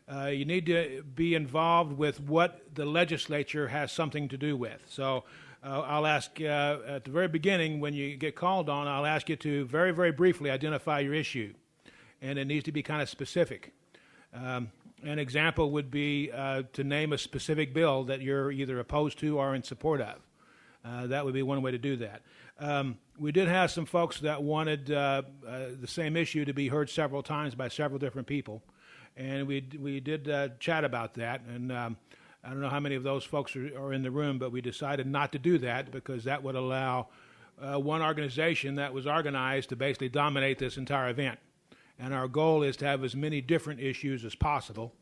You need to be involved with what the legislature has something to do with. So I'll ask at the very beginning, when you get called on, I'll ask you to very, very briefly identify your issue. And it needs to be kind of specific. An example would be to name a specific bill that you're either opposed to or in support of. That would be one way to do that. We did have some folks that wanted the same issue to be heard several times by several different people. And we did chat about that, and I don't know how many of those folks are in the room, but we decided not to do that because that would allow one organization that was organized to basically dominate this entire event. And our goal is to have as many different issues as possible.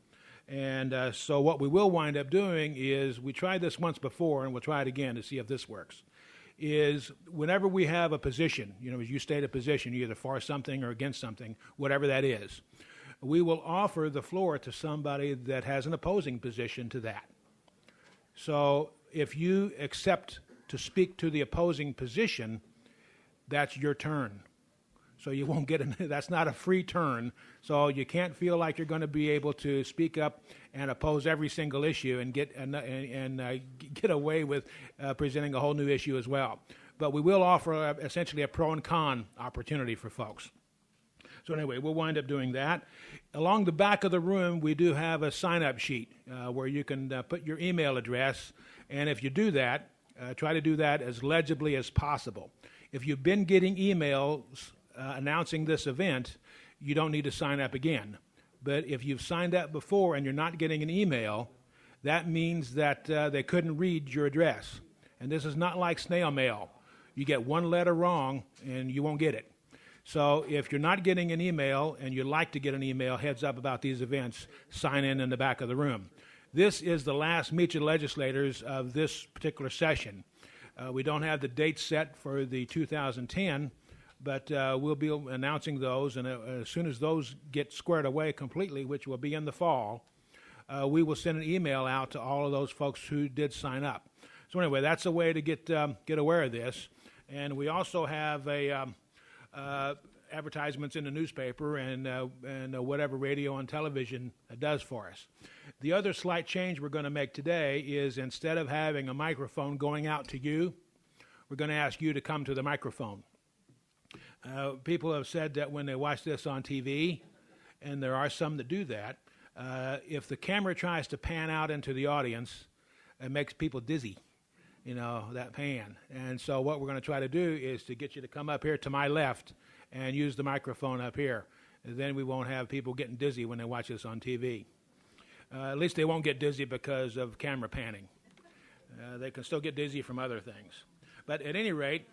And so what we will wind up doing is, we tried this once before, and we'll try it again to see if this works, is whenever we have a position, as you state a position, you're either for something or against something, whatever that is, we will offer the floor to somebody that has an opposing position to that. So if you accept to speak to the opposing position, that's your turn. So you won't get that's not a free turn. So you can't feel like you're going to be able to speak up and oppose every single issue and get away with presenting a whole new issue as well. But we will offer essentially a pro and con opportunity for folks. So anyway, we'll wind up doing that. Along the back of the room, we do have a sign-up sheet where you can put your email address. And if you do that, try to do that as legibly as possible. If you've been getting emails announcing this event, you don't need to sign up again. But if you've signed up before and you're not getting an email, that means that they couldn't read your address. And this is not like snail mail. You get one letter wrong and you won't get it. So if you're not getting an email and you'd like to get an email heads up about these events, sign in the back of the room. This is the last Meet the Legislators of this particular session. We don't have the date set for the 2010, but we'll be announcing those, and as soon as those get squared away completely, which will be in the fall, we will send an email out to all of those folks who did sign up. So anyway, that's a way to get aware of this. And we also have advertisements in the newspaper and whatever radio and television does for us. The other slight change we're going to make today is, instead of having a microphone going out to you, we're going to ask you to come to the microphone. People have said that when they watch this on TV, and there are some that do that, if the camera tries to pan out into the audience, it makes people dizzy, that pan. And so what we're going to try to do is to get you to come up here to my left and use the microphone up here. And then we won't have people getting dizzy when they watch this on TV. At least they won't get dizzy because of camera panning. They can still get dizzy from other things. But at any rate,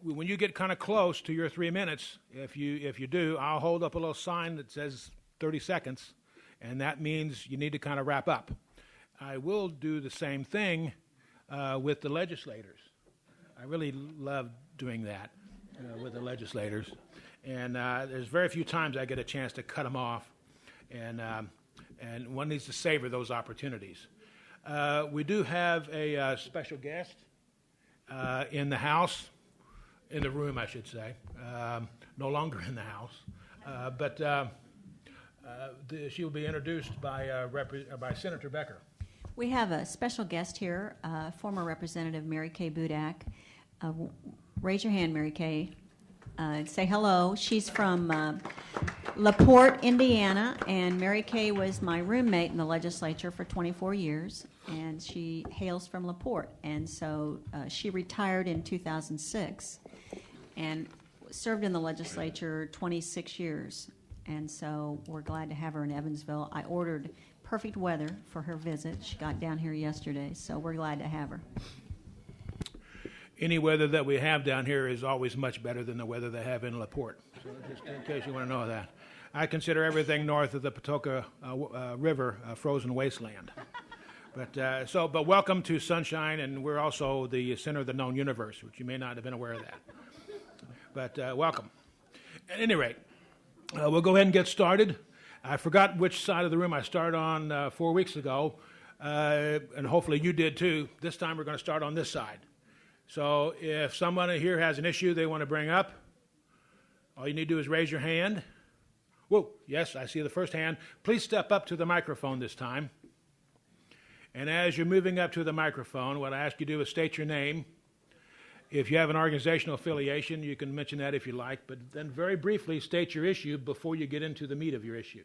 when you get kind of close to your 3 minutes, if you do, I'll hold up a little sign that says 30 seconds, and that means you need to kind of wrap up. I will do the same thing with the legislators. I really love doing that with the legislators, and there's very few times I get a chance to cut them off, and one needs to savor those opportunities. We do have a special guest in the house. In the room, I should say, no longer in the house, but she will be introduced by Senator Becker. We have a special guest here, former Representative Mary Kay Budak. Raise your hand, Mary Kay. Say hello. She's from LaPorte, Indiana, and Mary Kay was my roommate in the legislature for 24 years, and she hails from LaPorte. And so she retired in 2006 and served in the legislature 26 years. And so we're glad to have her in Evansville. I ordered perfect weather for her visit. She got down here yesterday, so we're glad to have her. Any weather that we have down here is always much better than the weather they have in LaPorte. So just in case you want to know that. I consider everything north of the Patoka River a frozen wasteland. But welcome to Sunshine, and we're also the center of the known universe, which you may not have been aware of that. But welcome. At any rate, we'll go ahead and get started. I forgot which side of the room I started on 4 weeks ago, and hopefully you did too. This time we're going to start on this side. So if someone here has an issue they want to bring up, all you need to do is raise your hand, Whoa, yes, I see the first hand. Please step up to the microphone this time. And as you're moving up to the microphone, what I ask you to do is state your name. If you have an organizational affiliation, you can mention that if you like, but then very briefly state your issue before you get into the meat of your issue.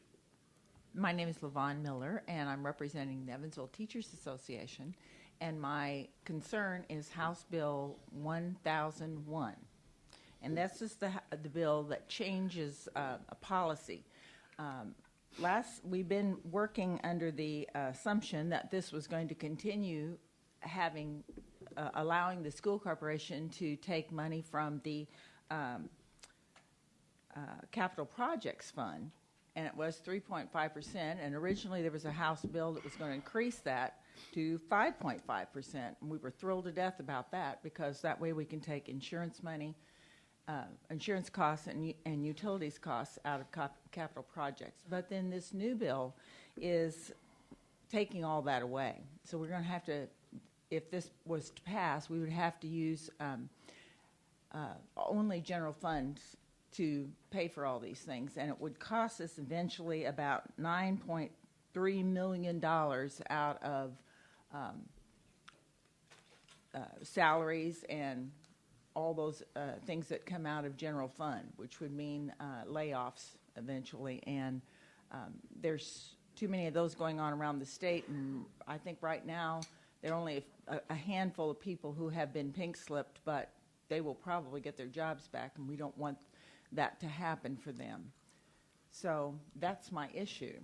My name is LaVon Miller, and I'm representing the Evansville Teachers Association, and my concern is House Bill 1001. And that's just the bill that changes a policy. We've been working under the assumption that this was going to continue allowing the school corporation to take money from the capital projects fund, and it was 3.5%, and originally there was a House bill that was going to increase that to 5.5%, and we were thrilled to death about that because that way we can take insurance money, insurance costs and utilities costs out of capital projects. But then this new bill is taking all that away. So we're going to have to, if this was to pass, we would have to use only general funds to pay for all these things. And it would cost us eventually about $9.3 million out of salaries and all those things that come out of general fund, which would mean layoffs eventually. And there's too many of those going on around the state, and I think right now there are only a handful of people who have been pink slipped, but they will probably get their jobs back, and we don't want that to happen for them. So that's my issue.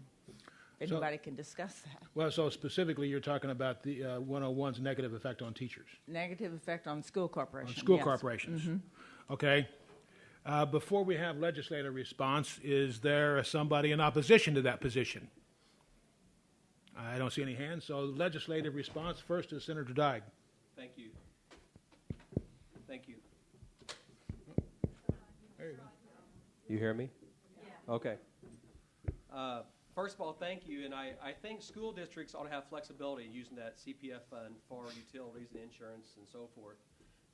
Anybody can discuss that. Well, so specifically you're talking about the 101's negative effect on teachers. Negative effect on school corporations. On school yes. corporations. Mm-hmm. Okay. Before we have legislative response, is there somebody in opposition to that position? I don't see any hands. So legislative response, first is Senator Dyke. Thank you. Thank you. There you go. You hear me? Yeah. Okay. First of all, thank you, and I think school districts ought to have flexibility in using that CPF fund for utilities and insurance and so forth.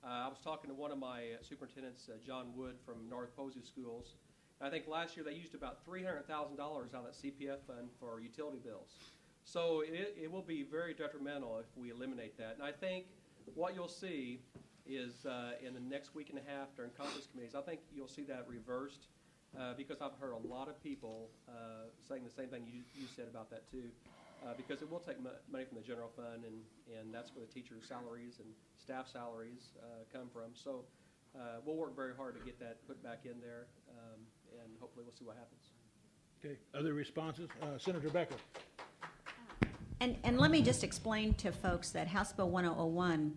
I was talking to one of my superintendents, John Wood from North Posey Schools. I think last year they used about $300,000 out of that CPF fund for utility bills. So it will be very detrimental if we eliminate that. And I think what you'll see is in the next week and a half during conference committees, I think you'll see that reversed. Because I've heard a lot of people saying the same thing you said about that too, because it will take money from the general fund, and that's where the teacher salaries and staff salaries come from. So we'll work very hard to get that put back in there, and hopefully we'll see what happens. Okay. Other responses? Senator Becker. And let me just explain to folks that House Bill 1001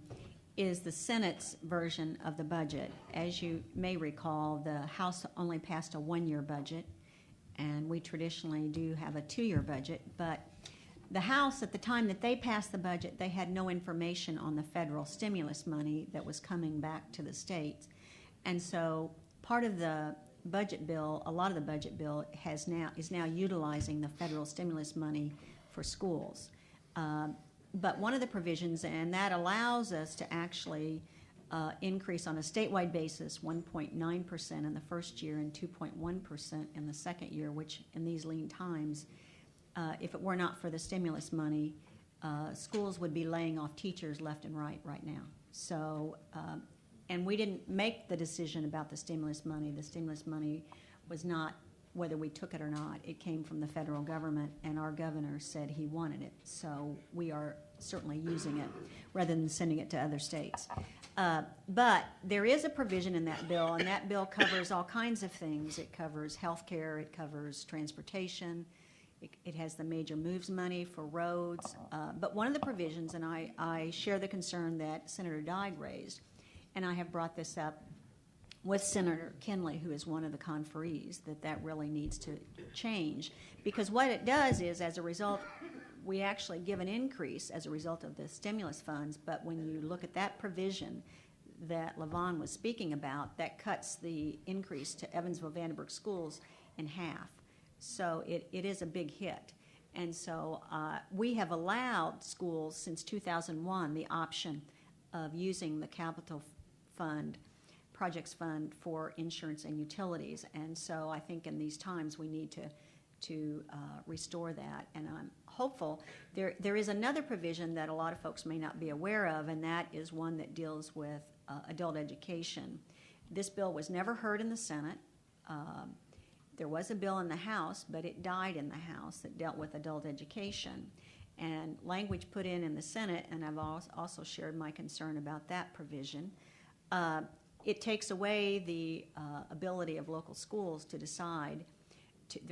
is the Senate's version of the budget. As you may recall, the House only passed a one-year budget, and we traditionally do have a two-year budget, but the House, at the time that they passed the budget, they had no information on the federal stimulus money that was coming back to the states. And so part of the budget bill, a lot of the budget bill is now utilizing the federal stimulus money for schools. But one of the provisions, and that allows us to actually increase on a statewide basis 1.9% in the first year and 2.1% in the second year, which in these lean times, if it were not for the stimulus money, schools would be laying off teachers left and right now. So, and we didn't make the decision about the stimulus money. The stimulus money was not whether we took it or not. It came from the federal government, and our governor said he wanted it. So we are certainly using it rather than sending it to other states. But there is a provision in that bill, and that bill covers all kinds of things. It covers health care, it covers transportation, it has the major moves money for roads. But one of the provisions, and I share the concern that Senator Dyke raised, and I have brought this up with Senator Kinley, who is one of the conferees, that really needs to change. Because what it does is, as a result, we actually give an increase as a result of the stimulus funds, but when you look at that provision that LaVon was speaking about, that cuts the increase to Evansville-Vandenberg schools in half. So it is a big hit. And so we have allowed schools since 2001 the option of using the capital fund projects fund for insurance and utilities. And so I think in these times we need to restore that. And I'm hopeful. There is another provision that a lot of folks may not be aware of, and that is one that deals with adult education. This bill was never heard in the Senate. There was a bill in the House, but it died in the House that dealt with adult education. And language put in the Senate, and I've also shared my concern about that provision. It takes away the ability of local schools to decide.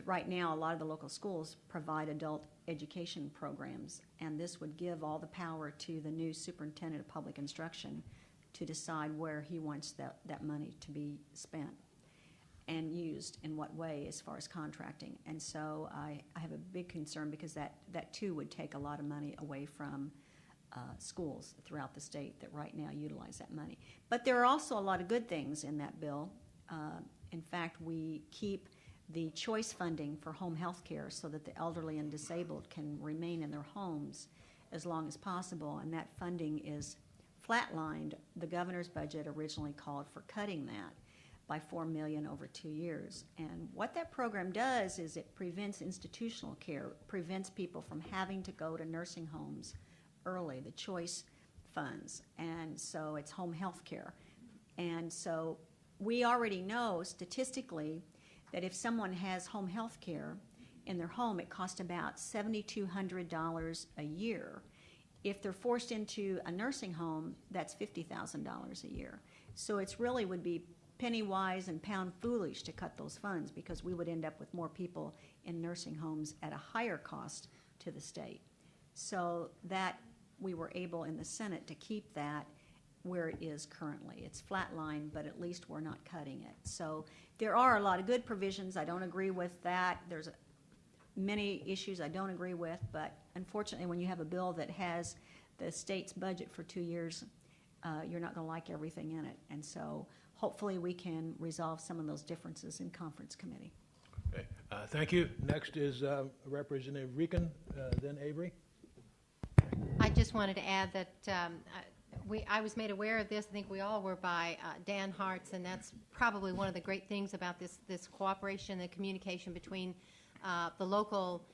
Right now, a lot of the local schools provide adult education programs, and this would give all the power to the new superintendent of public instruction to decide where he wants that money to be spent and used in what way as far as contracting. And so I have a big concern because that too would take a lot of money away from schools throughout the state that right now utilize that money. But there are also a lot of good things in that bill. In fact, we keep the choice funding for home health care so that the elderly and disabled can remain in their homes as long as possible, and that funding is flatlined. The governor's budget originally called for cutting that by $4 million over 2 years. And what that program does is it prevents institutional care, prevents people from having to go to nursing homes early, the choice funds. And so it's home health care. And so we already know statistically that if someone has home health care in their home, it costs about $7,200 a year. If they're forced into a nursing home, that's $50,000 a year. So it's really would be penny wise and pound foolish to cut those funds, because we would end up with more people in nursing homes at a higher cost to the state. So that we were able in the Senate to keep that where it is currently. It's flatlined, but at least we're not cutting it. So there are a lot of good provisions. I don't agree with that. There's many issues I don't agree with, but unfortunately when you have a bill that has the state's budget for 2 years, you're not going to like everything in it. And so hopefully we can resolve some of those differences in conference committee. Okay. Thank you. Next is Representative Rican, then Avery. I just wanted to add that I was made aware of this, I think we all were, by Dan Hartz, and that's probably one of the great things about this cooperation and communication between the local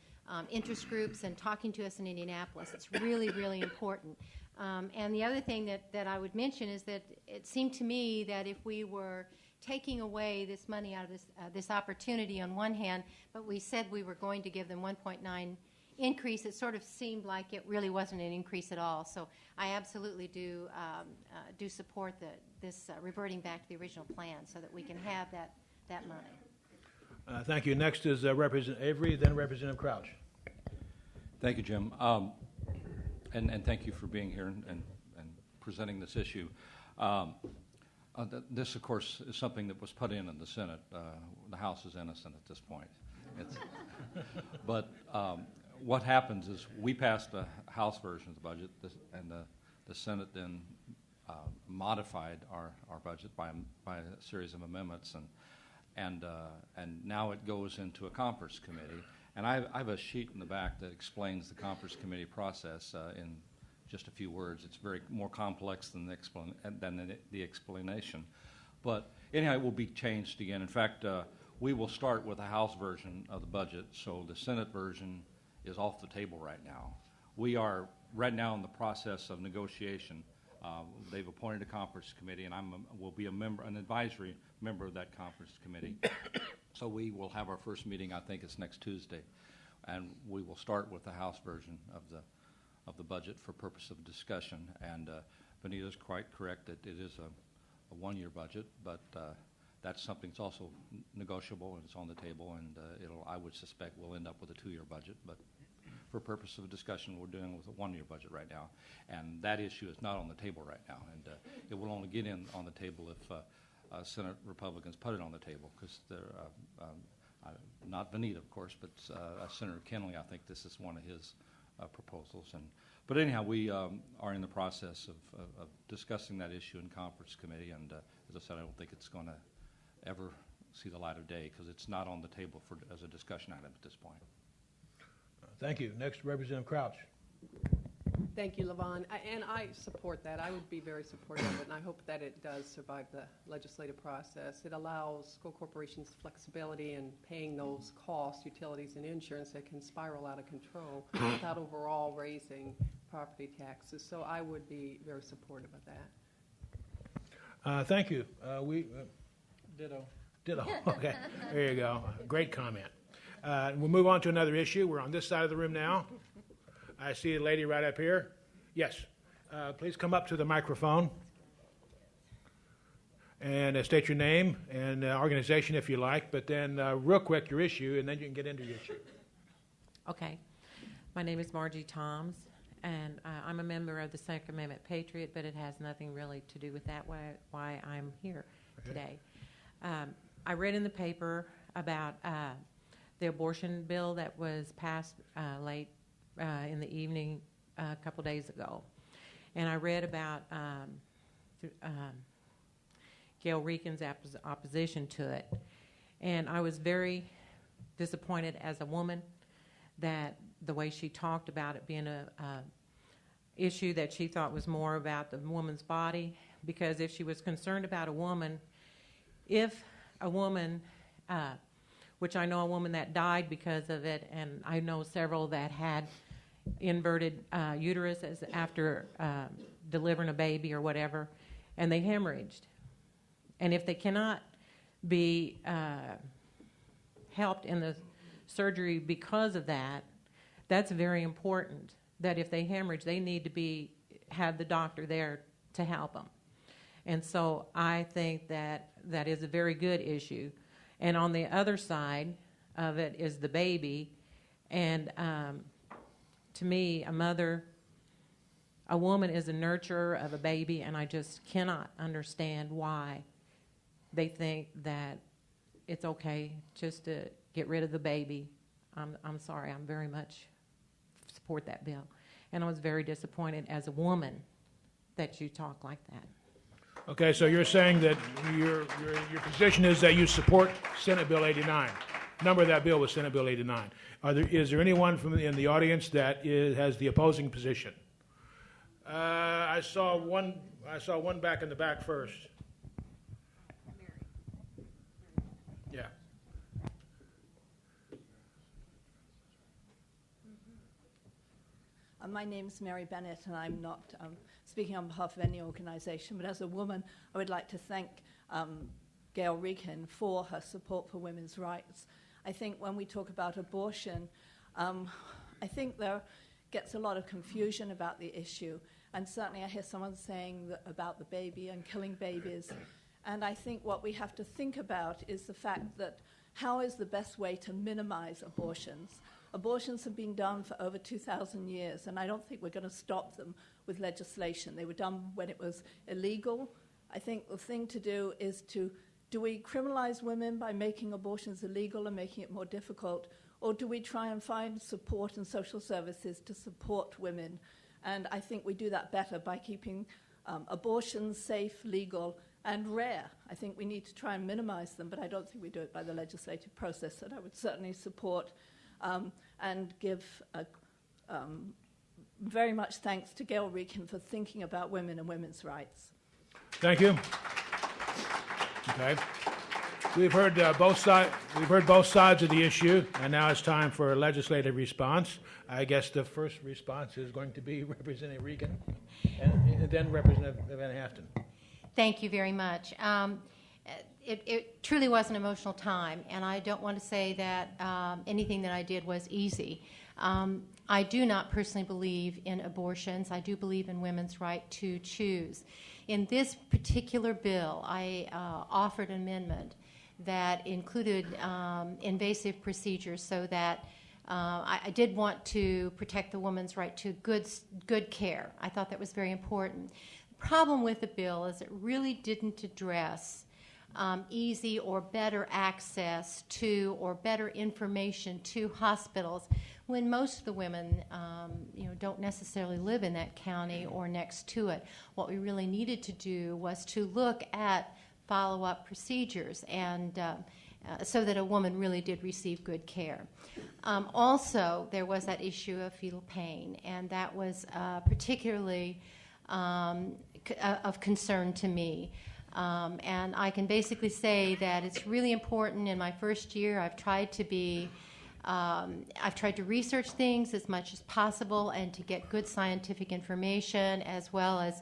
interest groups and talking to us in Indianapolis. It's really, really important. And the other thing that I would mention is that it seemed to me that if we were taking away this money out of this opportunity on one hand, but we said we were going to give them 1.9 increase, it sort of seemed like it really wasn't an increase at all. So I absolutely do support this reverting back to the original plan so that we can have that money. Thank you. Next is Representative Avery, then Representative Crouch. Thank you, Jim. And thank you for being here and presenting this issue. This, of course, is something that was put in the Senate. The House is innocent at this point. But what happens is we passed the House version of the budget, and the Senate then modified our budget by a series of amendments, and now it goes into a conference committee. And I have a sheet in the back that explains the conference committee process in just a few words. It's very more complex than the explanation. But anyhow, it will be changed again. In fact, we will start with the House version of the budget, so the Senate version is off the table right now. We are right now in the process of negotiation. They've appointed a conference committee, and will be an advisory member of that conference committee. So we will have our first meeting, I think it's next Tuesday, and we will start with the House version of the budget for purpose of discussion. And Benita's quite correct that it is a one-year budget, but that's something that's also negotiable, and it's on the table, and I would suspect we'll end up with a 2-year budget. But for purpose of discussion, we're dealing with a 1-year budget right now, and that issue is not on the table right now, and it will only get on the table if Senate Republicans put it on the table, because they're not Benita, of course, but Senator Kenley. I think this is one of his proposals. But anyhow, we are in the process of discussing that issue in conference committee, and as I said, I don't think it's going to ever see the light of day because it's not on the table as a discussion item at this point. Thank you. Next, Representative Crouch. Thank you, Levon. And I support that. I would be very supportive of it, and I hope that it does survive the legislative process. It allows school corporations flexibility in paying those costs, utilities, and insurance that can spiral out of control without overall raising property taxes. So I would be very supportive of that. Thank you. Ditto. Ditto. Okay. There you go. Great comment. We'll move on to another issue. We're on this side of the room now. I see a lady right up here. Yes. Please come up to the microphone and state your name and organization if you like, but then real quick your issue, and then you can get into your issue. Okay. My name is Margie Toms, and I'm a member of the Second Amendment Patriot, but it has nothing really to do with that, why I'm here today. I read in the paper about the abortion bill that was passed late in the evening a couple days ago. And I read about Gail Reekin's opposition to it. And I was very disappointed as a woman that the way she talked about it being a issue that she thought was more about the woman's body, because if she was concerned about a woman, if a woman, which I know a woman that died because of it, and I know several that had inverted uteruses after delivering a baby or whatever, and they hemorrhaged. And if they cannot be helped in the surgery because of that, that's very important, that if they hemorrhage, they need to have the doctor there to help them. And so I think that is a very good issue. And on the other side of it is the baby. And to me, a woman is a nurturer of a baby, and I just cannot understand why they think that it's okay just to get rid of the baby. I'm sorry, I'm very much support that bill. And I was very disappointed as a woman that you talk like that. Okay, so you're saying that your position is that you support Senate Bill 89. Number of that bill was Senate Bill 89. Is there anyone in the audience that has the opposing position? I saw one back in the back first. Yeah. My name is Mary Bennett, and I'm not speaking on behalf of any organization, but as a woman, I would like to thank Gail Reekin for her support for women's rights. I think when we talk about abortion, I think there gets a lot of confusion about the issue, and certainly I hear someone saying that about the baby and killing babies, and I think what we have to think about is the fact that how is the best way to minimize abortions? Abortions have been done for over 2,000 years, and I don't think we're going to stop them with legislation. They were done when it was illegal. I think the thing to do is do we criminalize women by making abortions illegal and making it more difficult, or do we try and find support and social services to support women? And I think we do that better by keeping abortions safe, legal, and rare. I think we need to try and minimize them, but I don't think we do it by the legislative process, and I would certainly support and give very much thanks to Gail Reekin for thinking about women and women's rights. Thank you. Okay. We've heard both sides. We've heard both sides of the issue, and now it's time for a legislative response. I guess the first response is going to be Representative Reekin, and then Representative Van Haften. Thank you very much. It truly was an emotional time, and I don't want to say that anything that I did was easy. I do not personally believe in abortions. I do believe in women's right to choose. In this particular bill, I offered an amendment that included invasive procedures so that I did want to protect the woman's right to good care. I thought that was very important. The problem with the bill is it really didn't address easy or better access to or better information to hospitals when most of the women don't necessarily live in that county or next to it. What we really needed to do was to look at follow-up procedures and so that a woman really did receive good care. Also, there was that issue of fetal pain, and that was particularly of concern to me. And I can basically say that it's really important. In my first year, I've tried to research things as much as possible and to get good scientific information as well as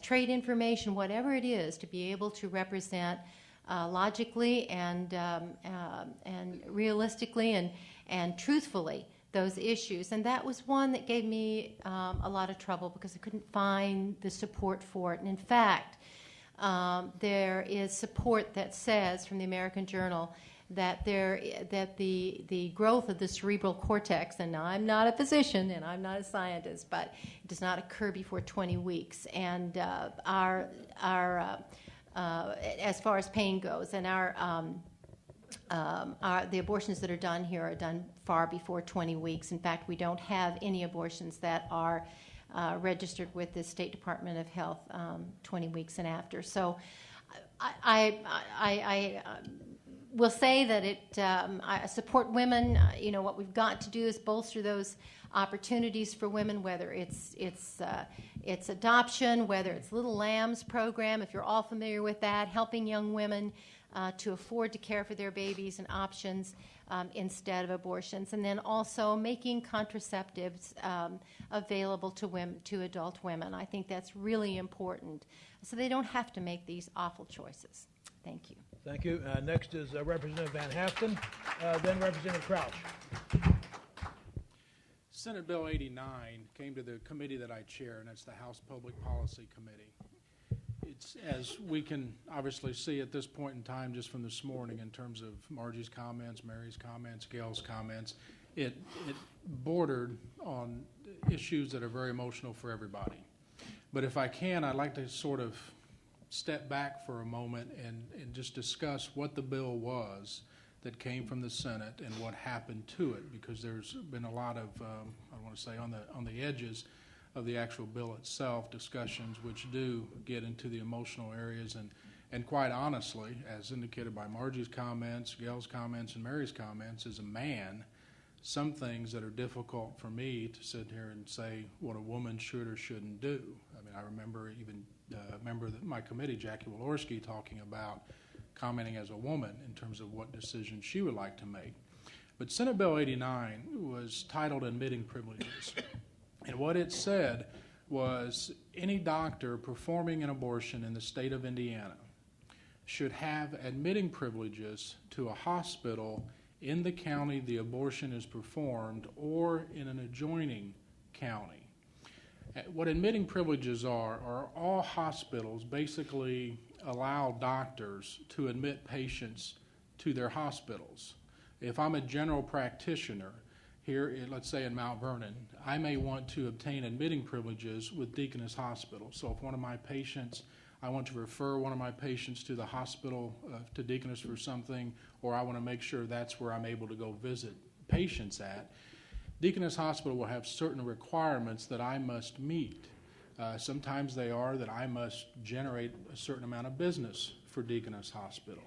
trade information, whatever it is, to be able to represent logically and realistically and truthfully those issues. And that was one that gave me a lot of trouble because I couldn't find the support for it. And in fact, there is support that says from the American Journal that the growth of the cerebral cortex, and now I'm not a physician and I'm not a scientist, but it does not occur before 20 weeks. And as far as pain goes, and the abortions that are done here are done far before 20 weeks. In fact, we don't have any abortions that are registered with the State Department of Health 20 weeks and after. So I will say that I support women. What we've got to do is bolster those opportunities for women, whether it's adoption, whether it's Little Lambs program, if you're all familiar with that, helping young women to afford to care for their babies and options instead of abortions, and then also making contraceptives available to adult women. I think that's really important, so they don't have to make these awful choices. Thank you. Thank you. Next is Representative Van Haften, then Representative Crouch. Senate Bill 89 came to the committee that I chair, and that's the House Public Policy Committee. It's, as we can obviously see at this point in time just from this morning in terms of Margie's comments, Mary's comments, Gail's comments, it bordered on issues that are very emotional for everybody. But if I can, I'd like to sort of step back for a moment and just discuss what the bill was that came from the Senate and what happened to it, because there's been a lot of, I want to say, on the edges of the actual bill itself, discussions which do get into the emotional areas. And quite honestly, as indicated by Margie's comments, Gail's comments, and Mary's comments, as a man, some things that are difficult for me to sit here and say what a woman should or shouldn't do. I mean, I remember even a member of my committee, Jackie Walorski, talking about commenting as a woman in terms of what decisions she would like to make. But Senate Bill 89 was titled Admitting Privileges. And what it said was any doctor performing an abortion in the state of Indiana should have admitting privileges to a hospital in the county the abortion is performed or in an adjoining county. What admitting privileges are all hospitals basically allow doctors to admit patients to their hospitals. If I'm a general practitioner here, let's say in Mount Vernon, I may want to obtain admitting privileges with Deaconess Hospital. So if one of my patients, I want to refer one of my patients to the hospital, to Deaconess for something, or I want to make sure that's where I'm able to go visit patients at, Deaconess Hospital will have certain requirements that I must meet. Sometimes they are that I must generate a certain amount of business for Deaconess Hospital.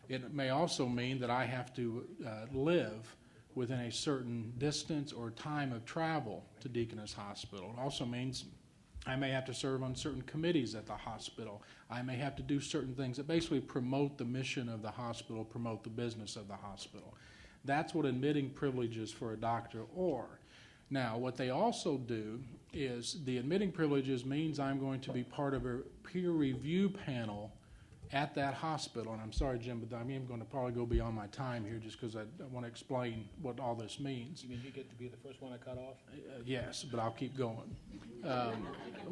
It may also mean that I have to live within a certain distance or time of travel to Deaconess Hospital. It also means I may have to serve on certain committees at the hospital. I may have to do certain things that basically promote the mission of the hospital, promote the business of the hospital. That's what admitting privileges for a doctor are. Now, what they also do is the admitting privileges means I'm going to be part of a peer review panel at that hospital. And I'm sorry, Jim, but I'm going to probably go beyond my time here just because I want to explain what all this means. You mean you get to be the first one I cut off? Yes, but I'll keep going.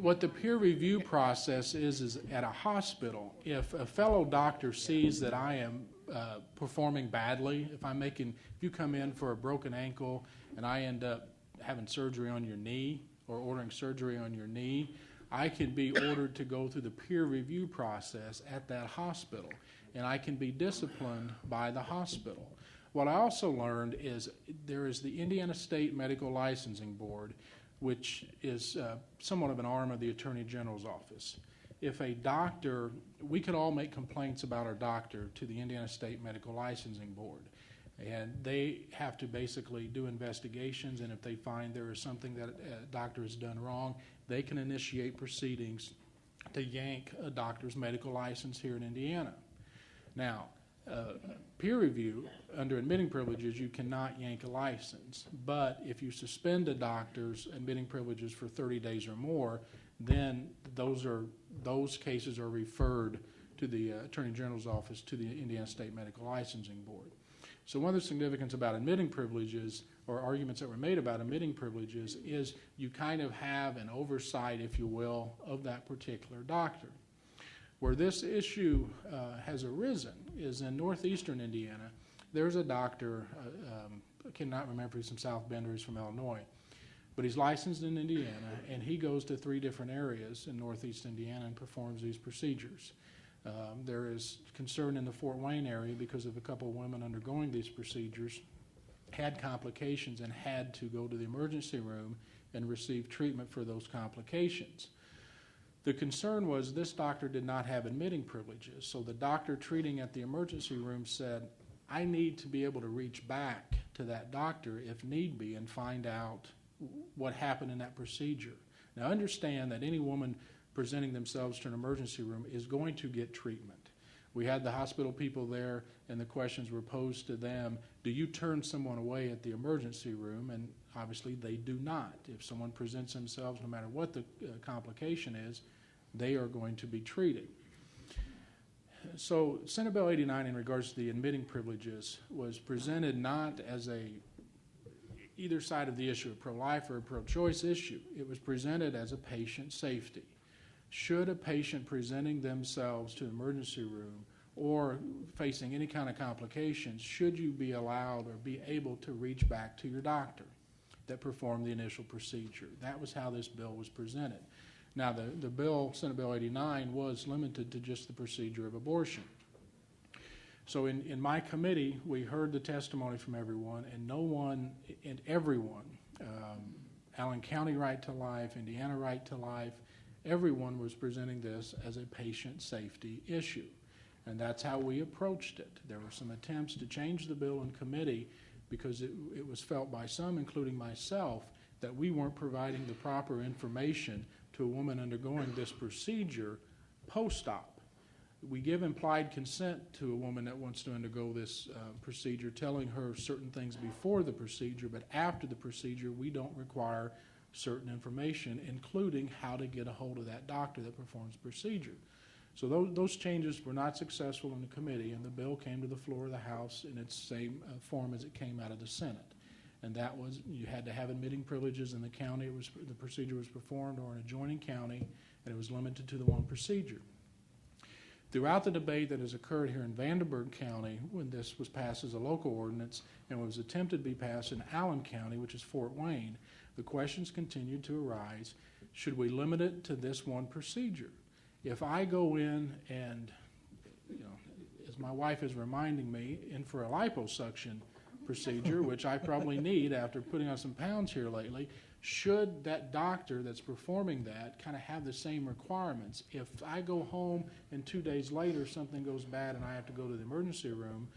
What the peer review process is at a hospital, if a fellow doctor sees that I am performing badly, if you come in for a broken ankle and I end up having surgery on your knee or ordering surgery on your knee, I can be ordered to go through the peer review process at that hospital, and I can be disciplined by the hospital. What I also learned is there is the Indiana State Medical Licensing Board, which is somewhat of an arm of the Attorney General's office. if a doctor, we could all make complaints about our doctor to the Indiana State Medical Licensing Board. And they have to basically do investigations, and if they find there is something that a doctor has done wrong, they can initiate proceedings to yank a doctor's medical license here in Indiana. Now, peer review, under admitting privileges, you cannot yank a license. But if you suspend a doctor's admitting privileges for 30 days or more, then those cases are referred to the Attorney General's office, to the Indiana State Medical Licensing Board. So one of the significance about admitting privileges, or arguments that were made about admitting privileges, is you kind of have an oversight, if you will, of that particular doctor. Where this issue has arisen is in northeastern Indiana. There's a doctor, I cannot remember if he's from South Bend or he's from Illinois, but he's licensed in Indiana, and he goes to 3 different areas in northeast Indiana and performs these procedures. There is concern in the Fort Wayne area because of a couple of women undergoing these procedures had complications and had to go to the emergency room and receive treatment for those complications. The concern was this doctor did not have admitting privileges, so the doctor treating at the emergency room said, I need to be able to reach back to that doctor if need be and find out what happened in that procedure. Now understand that any woman presenting themselves to an emergency room is going to get treatment. We had the hospital people there, and the questions were posed to them, do you turn someone away at the emergency room? And obviously they do not. If someone presents themselves, no matter what the complication is, they are going to be treated. So Senate Bill 89 in regards to the admitting privileges was presented not as either side of the issue, a pro-life or a pro-choice issue. It was presented as a patient safety. Should a patient presenting themselves to the emergency room or facing any kind of complications, should you be allowed or be able to reach back to your doctor that performed the initial procedure? That was how this bill was presented. Now, the bill, Senate Bill 89, was limited to just the procedure of abortion. So in my committee, we heard the testimony from everyone, and no one and everyone, Allen County Right to Life, Indiana Right to Life, everyone was presenting this as a patient safety issue. And that's how we approached it. There were some attempts to change the bill in committee because it was felt by some, including myself, that we weren't providing the proper information to a woman undergoing this procedure post-op. We give implied consent to a woman that wants to undergo this procedure, telling her certain things before the procedure, but after the procedure, we don't require certain information, including how to get a hold of that doctor that performs the procedure. So those changes were not successful in the committee, and the bill came to the floor of the House in its same form as it came out of the Senate. And that was, you had to have admitting privileges in the county the procedure was performed, or an adjoining county, and it was limited to the one procedure. Throughout the debate that has occurred here in Vanderburgh County, when this was passed as a local ordinance and was attempted to be passed in Allen County, which is Fort Wayne, the questions continued to arise, should we limit it to this one procedure? If I go in and, as my wife is reminding me, in for a liposuction procedure, which I probably need after putting on some pounds here lately, should that doctor that's performing that kind of have the same requirements? If I go home and 2 days later something goes bad and I have to go to the emergency room,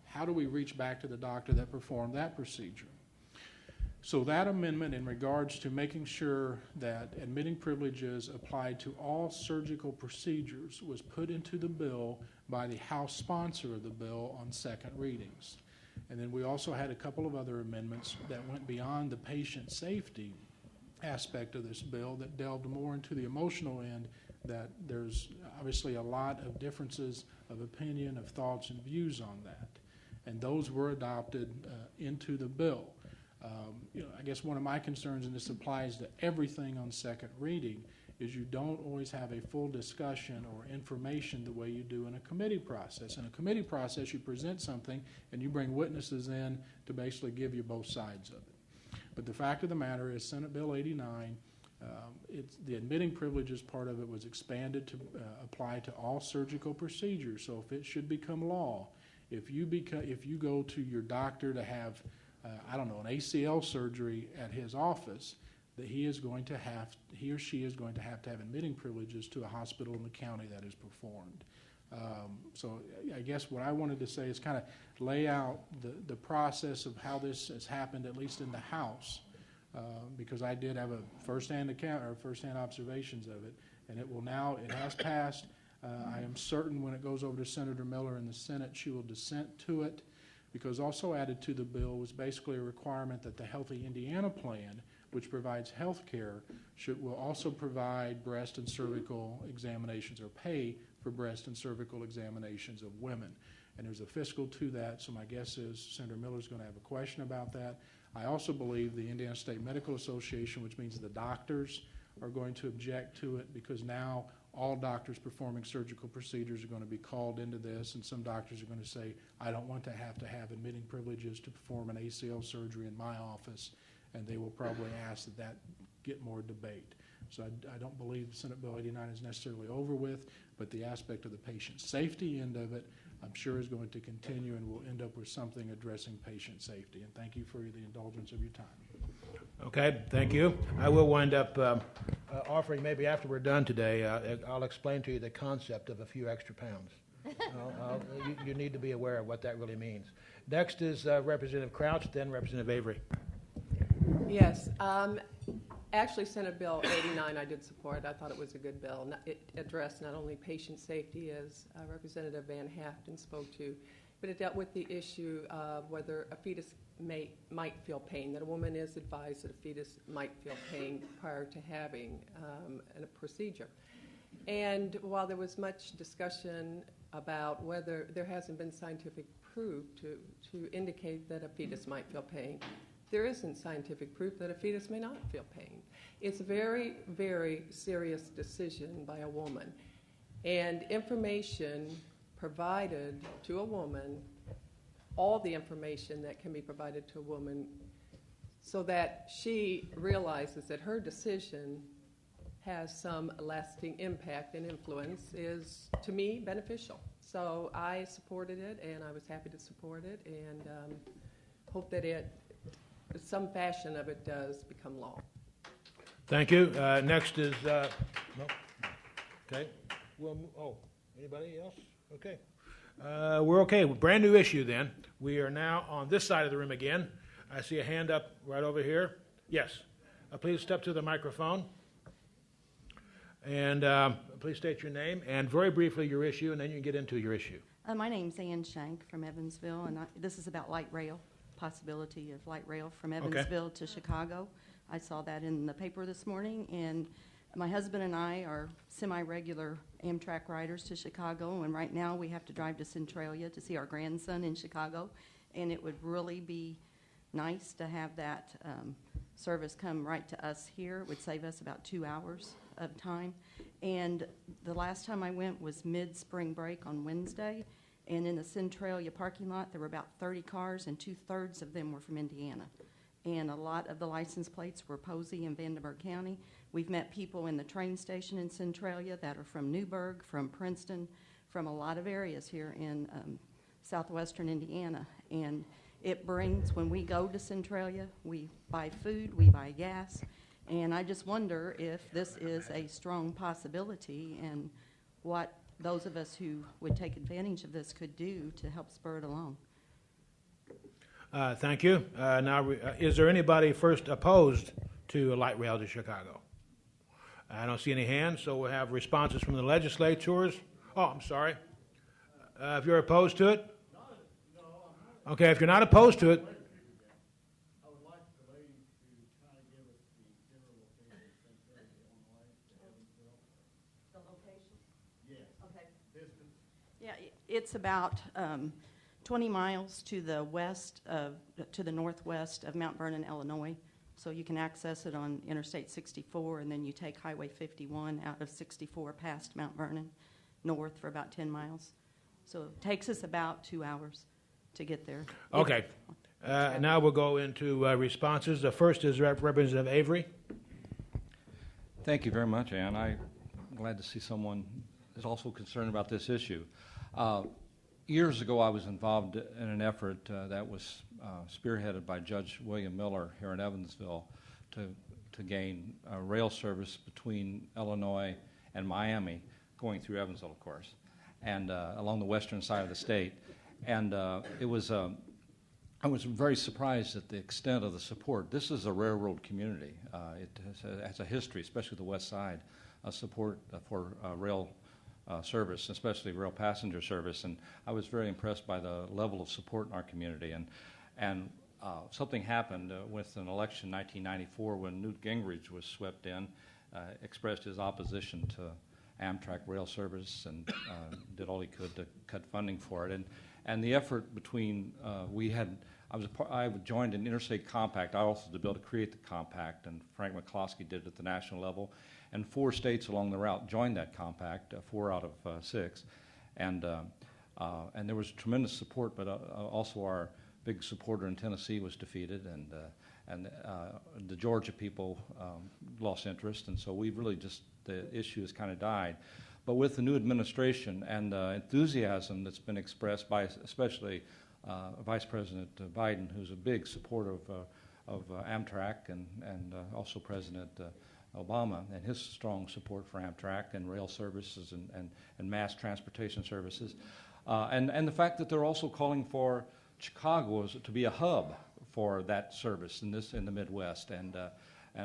how do we reach back to the doctor that performed that procedure? So that amendment in regards to making sure that admitting privileges applied to all surgical procedures was put into the bill by the House sponsor of the bill on second readings. And then we also had a couple of other amendments that went beyond the patient safety aspect of this bill that delved more into the emotional end, that there's obviously a lot of differences of opinion, of thoughts and views on that. And those were adopted into the bill. I guess one of my concerns, and this applies to everything on second reading, is you don't always have a full discussion or information the way you do in a committee process. In a committee process, you present something and you bring witnesses in to basically give you both sides of it. But the fact of the matter is Senate Bill 89, the admitting privileges part of it was expanded to apply to all surgical procedures. So if it should become law, if you go to your doctor to have an ACL surgery at his office, that he or she is going to have admitting privileges to a hospital in the county that is performed. So I guess what I wanted to say is kind of lay out the process of how this has happened, at least in the House, because I did have a firsthand observations of it, and it has passed. I am certain when it goes over to Senator Miller in the Senate, she will dissent to it, because also added to the bill was basically a requirement that the Healthy Indiana Plan, which provides health care, will also provide breast and cervical examinations, or pay for breast and cervical examinations of women. And there's a fiscal to that, so my guess is Senator Miller's going to have a question about that. I also believe the Indiana State Medical Association, which means the doctors, are going to object to it, because now all doctors performing surgical procedures are going to be called into this, and some doctors are going to say, I don't want to have admitting privileges to perform an ACL surgery in my office, and they will probably ask that get more debate. So I don't believe Senate Bill 89 is necessarily over with, but the aspect of the patient safety end of it, I'm sure is going to continue, and we'll end up with something addressing patient safety. And thank you for the indulgence of your time. Okay, thank you. I will wind up offering, maybe after we're done today, I'll explain to you the concept of a few extra pounds. You need to be aware of what that really means. Next is Representative Crouch, then Representative Avery. Yes. Actually, Senate Bill 89 I did support. I thought it was a good bill. It addressed not only patient safety, as Representative Van Haften spoke to, but it dealt with the issue of whether a fetus might feel pain, that a woman is advised that a fetus might feel pain prior to having a procedure. And while there was much discussion about whether there hasn't been scientific proof to indicate that a fetus might feel pain, there isn't scientific proof that a fetus may not feel pain. It's a very, very serious decision by a woman. And information provided to a woman, all the information that can be provided to a woman, so that she realizes that her decision has some lasting impact and influence, is, to me, beneficial. So I supported it, and I was happy to support it, and hope that some fashion of it does become law. Thank you. Next is, no? Okay. Anybody else? Okay. We're okay. Brand new issue then. We are now on this side of the room again. I see a hand up right over here. Yes. Please step to the microphone. And please state your name and very briefly your issue, and then you can get into your issue. My name's Ann Shank from Evansville, and this is about light rail, possibility of light rail from Evansville to Chicago. I saw that in the paper this morning, and my husband and I are semi-regular Amtrak riders to Chicago, and right now we have to drive to Centralia to see our grandson in Chicago, and it would really be nice to have that service come right to us here. It would save us about 2 hours of time. And the last time I went was mid-spring break on Wednesday, and in the Centralia parking lot there were about 30 cars, and 2/3 of them were from Indiana. And a lot of the license plates were Posey and Vandenberg County. We've met people in the train station in Centralia that are from Newburgh, from Princeton, from a lot of areas here in southwestern Indiana. And it brings, when we go to Centralia, we buy food, we buy gas, and I just wonder if this is a strong possibility and what those of us who would take advantage of this could do to help spur it along. Thank you. Now, is there anybody first opposed to a light rail to Chicago? I don't see any hands, so we'll have responses from the legislators. Oh, I'm sorry. If you're opposed to it? Okay, if you're not opposed to it. I would like the lady to kind of give us the general location of Centralia on the way to Evansville. The location? Yes. Okay. Distance. Yeah, it's about 20 miles to the northwest of Mount Vernon, Illinois. So you can access it on Interstate 64, and then you take Highway 51 out of 64 past Mount Vernon north for about 10 miles. So it takes us about 2 hours to get there. Okay. Now we'll go into responses. The first is Representative Avery. Thank you very much, Ann. I'm glad to see someone is also concerned about this issue. Years ago, I was involved in an effort that was spearheaded by Judge William Miller here in Evansville to to gain rail service between Illinois and Miami, going through Evansville, of course, and along the western side of the state. And it was I was very surprised at the extent of the support. This is a railroad community. It has a history, especially the west side, of support for rail service, especially rail passenger service. And I was very impressed by the level of support in our community. And something happened with an election in 1994 when Newt Gingrich was swept in, expressed his opposition to Amtrak rail service and did all he could to cut funding for it. And the effort between, I joined an interstate compact. I also the bill to create the compact, and Frank McCloskey did it at the national level. And 4 states along the route joined that compact, 4 out of 6. And there was tremendous support, but also our big supporter in Tennessee was defeated, and the Georgia people lost interest, and so we've really the issue has kind of died. But with the new administration and the enthusiasm that's been expressed by especially Vice President Biden, who's a big supporter of Amtrak, and also President Obama and his strong support for Amtrak and rail services and mass transportation services, and the fact that they're also calling for Chicago to be a hub for that service in the Midwest, and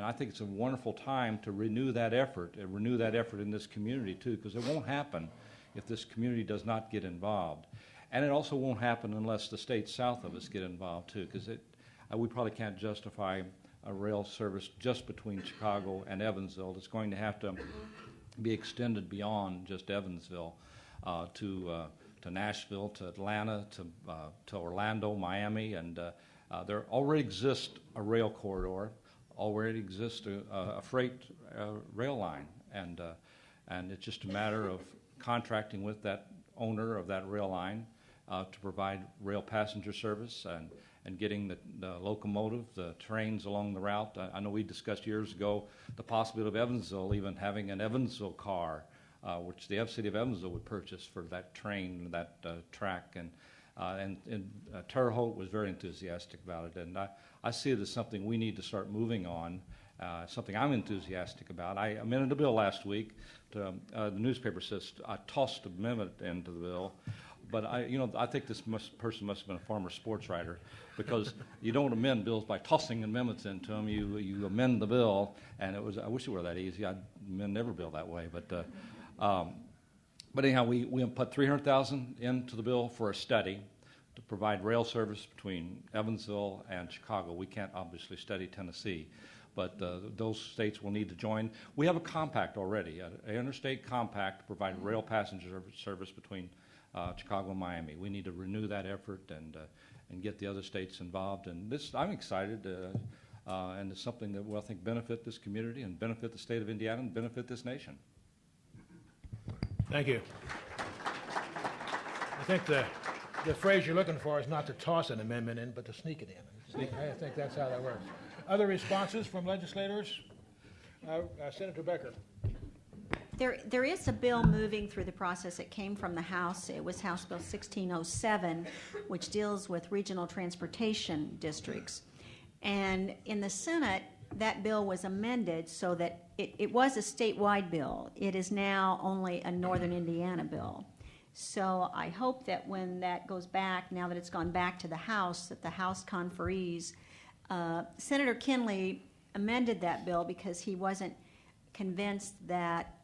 I think it's a wonderful time to renew that effort in this community too, because it won't happen if this community does not get involved, and it also won't happen unless the states south of us get involved too, because we probably can't justify a rail service just between Chicago and Evansville. It's going to have to be extended beyond just Evansville to Nashville, to Atlanta, to Orlando, Miami, and there already exists a rail corridor, already exists a freight rail line, and it's just a matter of contracting with that owner of that rail line to provide rail passenger service and getting the locomotive, the trains along the route. I know we discussed years ago the possibility of Evansville even having an Evansville car, which the city of Evansville would purchase for that train, that track, and Terre Haute was very enthusiastic about it, and I see it as something we need to start moving on, something I'm enthusiastic about. I amended a bill last week. The newspaper says I tossed an amendment into the bill, but I think this person must have been a former sports writer, because you don't amend bills by tossing amendments into them. You amend the bill, and I wish it were that easy. I'd amend every bill that way, but anyhow, we put $300,000 into the bill for a study to provide rail service between Evansville and Chicago. We can't obviously study Tennessee, but those states will need to join. We have a compact already, an interstate compact to provide rail passenger service between Chicago and Miami. We need to renew that effort and get the other states involved. And I'm excited, and it's something that will, I think, benefit this community and benefit the state of Indiana and benefit this nation. Thank you. I think the phrase you're looking for is not to toss an amendment in, but to sneak it in. I think that's how that works. Other responses from legislators? Senator Becker. There is a bill moving through the process. It came from the House. It was House Bill 1607, which deals with regional transportation districts. And in the Senate, that bill was amended so that it was a statewide bill. It is now only a Northern Indiana bill. So I hope that when that goes back, now that it's gone back to the House, that the House conferees, Senator Kinley amended that bill because he wasn't convinced that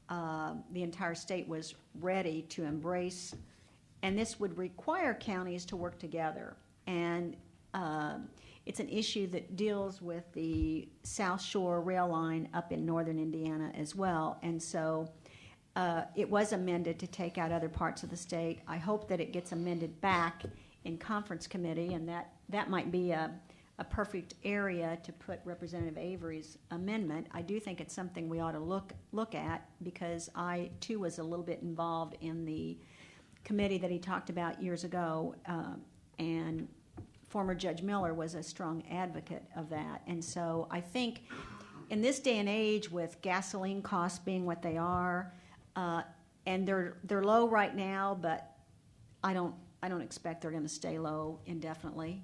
the entire state was ready to embrace, and this would require counties to work together. And it's an issue that deals with the South Shore rail line up in northern Indiana as well. And so it was amended to take out other parts of the state. I hope that it gets amended back in conference committee, and that might be a perfect area to put Representative Avery's amendment. I do think it's something we ought to look at, because I, too, was a little bit involved in the committee that he talked about years ago, and former Judge Miller was a strong advocate of that. And so I think in this day and age, with gasoline costs being what they are, and they're low right now, but I don't expect they're going to stay low indefinitely.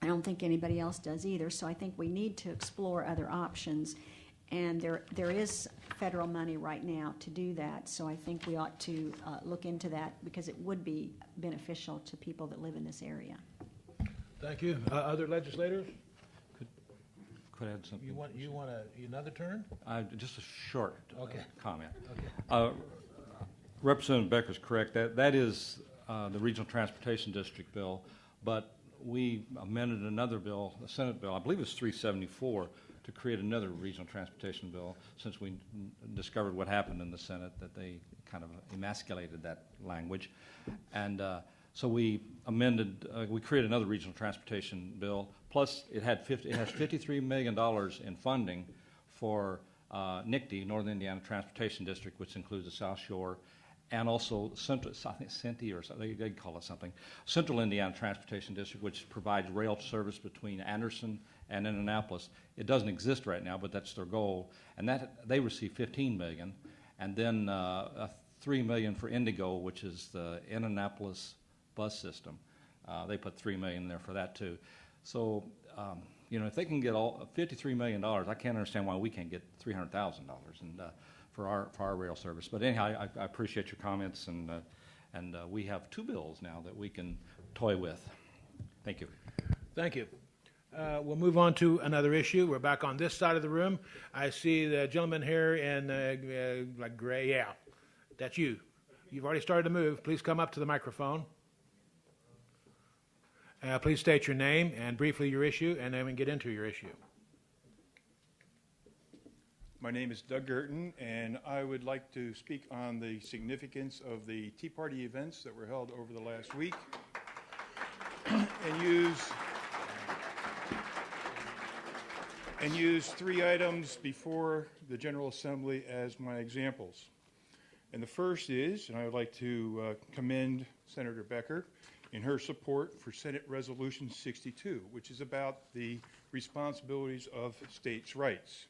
I don't think anybody else does either, so I think we need to explore other options. And there is federal money right now to do that, so I think we ought to look into that because it would be beneficial to people that live in this area. Thank you. Other legislators? Could I add something? You want another turn? Just a short Okay. comment. Okay. Representative Becker's correct. That is the Regional Transportation District bill, but we amended another bill, the Senate bill, I believe it's 374, to create another regional transportation bill since we discovered what happened in the Senate, that they kind of emasculated that language. And so we amended, we created another regional transportation bill, plus it has $53 million in funding for NICD, Northern Indiana Transportation District, which includes the South Shore, and also Central, I think CINTI or something, they call it something, Central Indiana Transportation District, which provides rail service between Anderson and Indianapolis. It doesn't exist right now, but that's their goal. And that they receive $15 million, and then $3 million for Indigo, which is the Indianapolis bus system. They put $3 million in there for that too. So, if they can get all $53 million, I can't understand why we can't get $300,000 and for our rail service. But anyhow, I appreciate your comments, and we have two bills now that we can toy with. Thank you. Thank you. We'll move on to another issue. We're back on this side of the room. I see the gentleman here in like gray. Yeah, that's you. You've already started to move. Please come up to the microphone. Please state your name and briefly your issue, and then we can get into your issue. My name is Doug Gerton, and I would like to speak on the significance of the Tea Party events that were held over the last week and use three items before the General Assembly as my examples. And the first is, and I would like to commend Senator Becker in her support for Senate Resolution 62, which is about the responsibilities of states' rights.